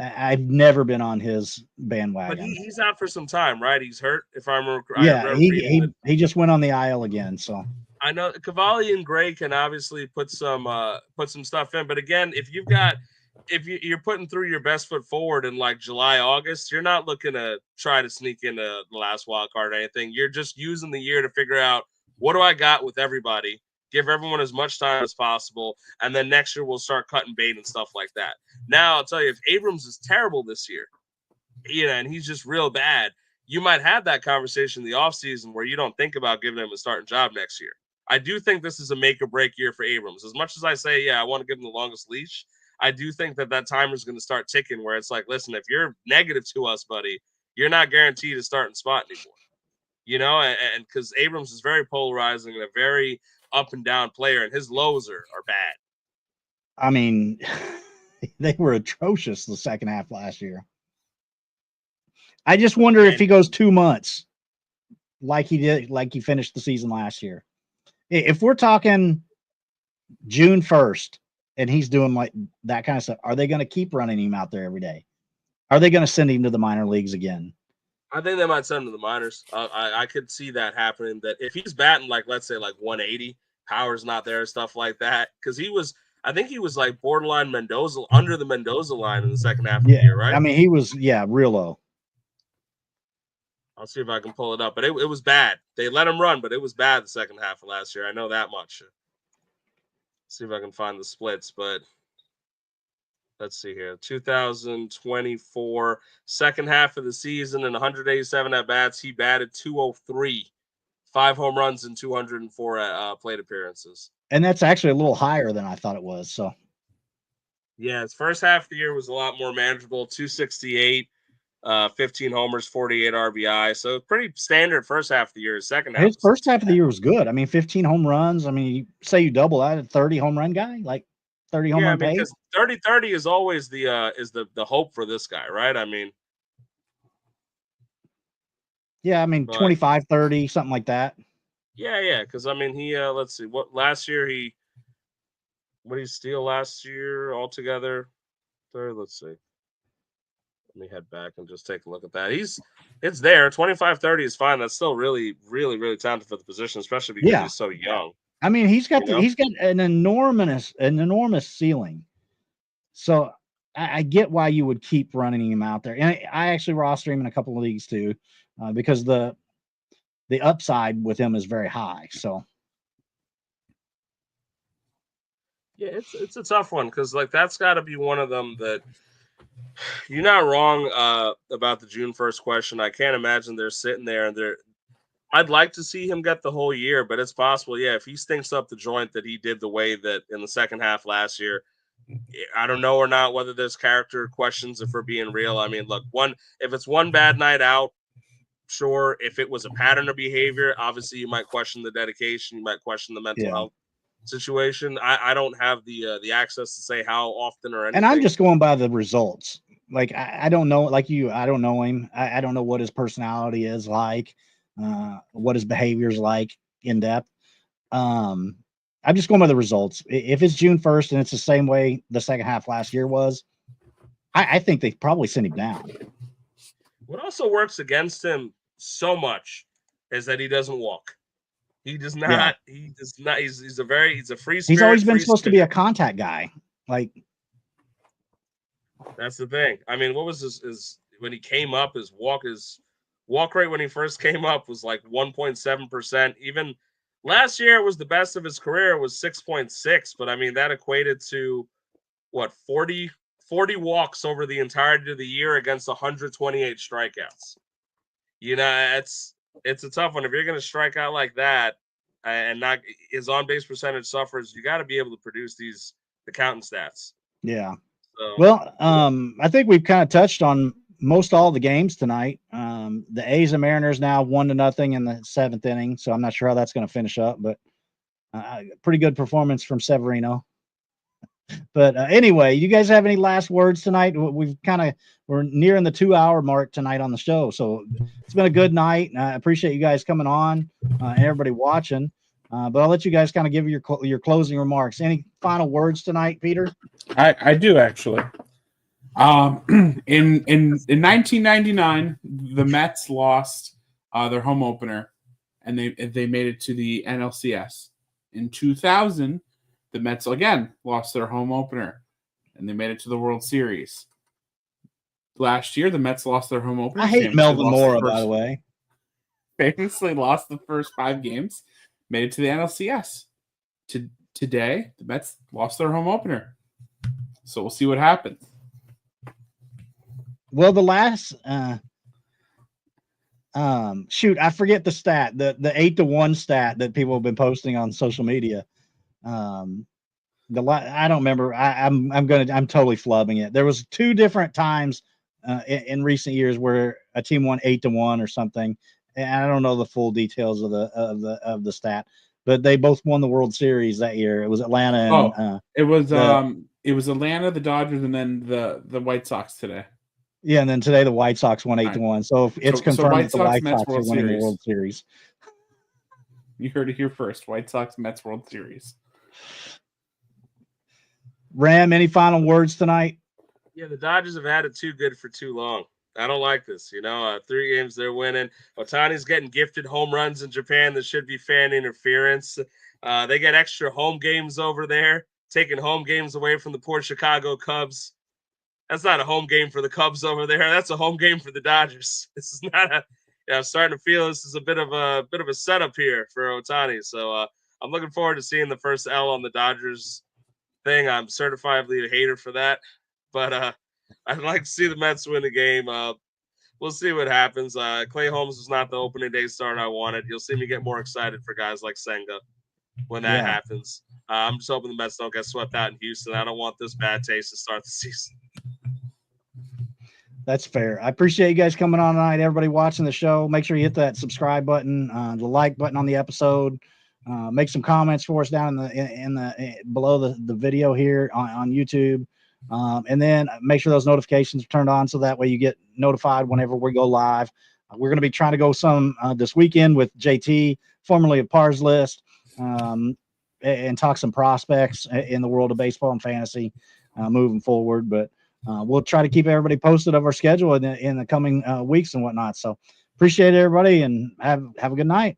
I've never been on his bandwagon. But he's out for some time, right? He's hurt, if I remember. Yeah, he just went on the aisle again. So I know Cavalli and Gray can obviously put some stuff in, but again, if you're putting through your best foot forward in like July, August, you're not looking to try to sneak into the last wild card or anything. You're just using the year to figure out what do I got with everybody. Give everyone as much time as possible, and then next year we'll start cutting bait and stuff like that. Now, I'll tell you, if Abrams is terrible this year, and he's just real bad, you might have that conversation in the offseason where you don't think about giving him a starting job next year. I do think this is a make-or-break year for Abrams. As much as I say, yeah, I want to give him the longest leash, I do think that timer is going to start ticking where it's like, listen, if you're negative to us, buddy, you're not guaranteed a starting spot anymore. And because Abrams is very polarizing and a very up and down player, and his lows are bad. I mean, they were atrocious the second half last year. I just wonder if he goes 2 months like he finished the season last year. If we're talking June 1st and he's doing like that kind of stuff, are they going to keep running him out there every day? Are they going to send him to the minor leagues again? I think they might send him to the minors. I could see that happening. That if he's batting let's say 180, power's not there, stuff like that. Because I think he was like borderline Mendoza, under the Mendoza line in the second half of the year, right? I mean, he was real low. I'll see if I can pull it up, but it was bad. They let him run, but it was bad the second half of last year. I know that much. See if I can find the splits, but let's see here. 2024, second half of the season and 187 at-bats. He batted 203, 5 home runs and 204 plate appearances. And that's actually a little higher than I thought it was. So, yeah, his first half of the year was a lot more manageable. 268, 15 homers, 48 RBI. So pretty standard first half of the year. His second half. His first half of the year was good. I mean, 15 home runs. I mean, you double that, a 30 home run guy, like 30 home run pace. 30-30 is always the hope for this guy, right? I mean, yeah, I mean, 25-30, something like that. Yeah, because I mean, he let's see, what did he steal last year altogether? Let's see. Let me head back and just take a look at that. It's there. 25-30 is fine. That's still really, really, really talented for the position, especially because he's so young. I mean, he's got an enormous ceiling. So I get why you would keep running him out there. And I actually roster him in a couple of leagues too, because the upside with him is very high. So yeah, it's a tough one because like that's got to be one of them that you're not wrong about the June 1st question. I can't imagine they're sitting there and I'd like to see him get the whole year, but it's possible. Yeah, if he stinks up the joint that he did the way that in the second half last year, I don't know or not whether there's character questions if we're being real. I mean, look, if it's one bad night out, sure. If it was a pattern of behavior, obviously you might question the dedication, you might question the mental health situation. I don't have the access to say how often or anything. And I'm just going by the results. Like I don't know, like you, I don't know him. I don't know what his personality is like, what his behavior is like in depth. I'm just going by the results. If it's June 1st and it's the same way the second half last year was, I think they probably sent him down. What also works against him so much is that he doesn't walk. He does not. Yeah. He does not. He's a free spirit. He's always been supposed to be a contact guy. Like that's the thing. I mean, what was his when he came up? His walk rate when he first came up was like 1.7%. Even last year, it was the best of his career. It was 6.6. But I mean, that equated to what 40 walks over the entirety of the year against 128 strikeouts. You know, it's a tough one. If you're going to strike out like that and not his on-base percentage suffers, you got to be able to produce the counting stats. Yeah. So, well, I think we've kind of touched on most all the games tonight. The A's and Mariners now 1-0 in the seventh inning. So I'm not sure how that's going to finish up, but pretty good performance from Severino. But anyway, you guys have any last words tonight? We're nearing the 2-hour mark tonight on the show. So it's been a good night. I appreciate you guys coming on and everybody watching. But I'll let you guys kind of give your closing remarks. Any final words tonight, Peter? I do actually. In 1999, the Mets lost their home opener, and they made it to the NLCS. In 2000, the Mets again lost their home opener, and they made it to the World Series. Last year, the Mets lost their home opener. I hate Melvin Mora, by the way. Famously lost the first 5 games, made it to the NLCS. Today, the Mets lost their home opener. So we'll see what happens. Well, the last I forget the stat, the 8-1 stat that people have been posting on social media. I don't remember. I'm totally flubbing it. There was 2 different times in recent years where a team won 8-1 or something, and I don't know the full details of the stat, but they both won the World Series that year. It was Atlanta and it was Atlanta, the Dodgers, and then the White Sox today. Yeah, and then today the White Sox won 8-1. So it's confirmed that the White Sox are winning the World Series. You heard it here first. White Sox Mets World Series. Ram, any final words tonight? Yeah, the Dodgers have had it too good for too long. I don't like this. 3 games they're winning. Ohtani's getting gifted home runs in Japan. That should be fan interference. They get extra home games over there, taking home games away from the poor Chicago Cubs. That's not a home game for the Cubs over there. That's a home game for the Dodgers. This is not I'm starting to feel this is a bit of a setup here for Ohtani. So I'm looking forward to seeing the first L on the Dodgers thing. I'm certifiably a hater for that, but I'd like to see the Mets win the game. We'll see what happens. Clay Holmes was not the opening day start I wanted. You'll see me get more excited for guys like Senga when that happens. I'm just hoping the Mets don't get swept out in Houston. I don't want this bad taste to start the season. That's fair. I appreciate you guys coming on tonight. Everybody watching the show, make sure you hit that subscribe button, the like button on the episode. Make some comments for us down in the below the video here on YouTube, and then make sure those notifications are turned on so that way you get notified whenever we go live. We're going to be trying to go some this weekend with JT, formerly of Pars List, and talk some prospects in the world of baseball and fantasy moving forward. But we'll try to keep everybody posted of our schedule in the coming weeks and whatnot. So appreciate it, everybody, and have a good night.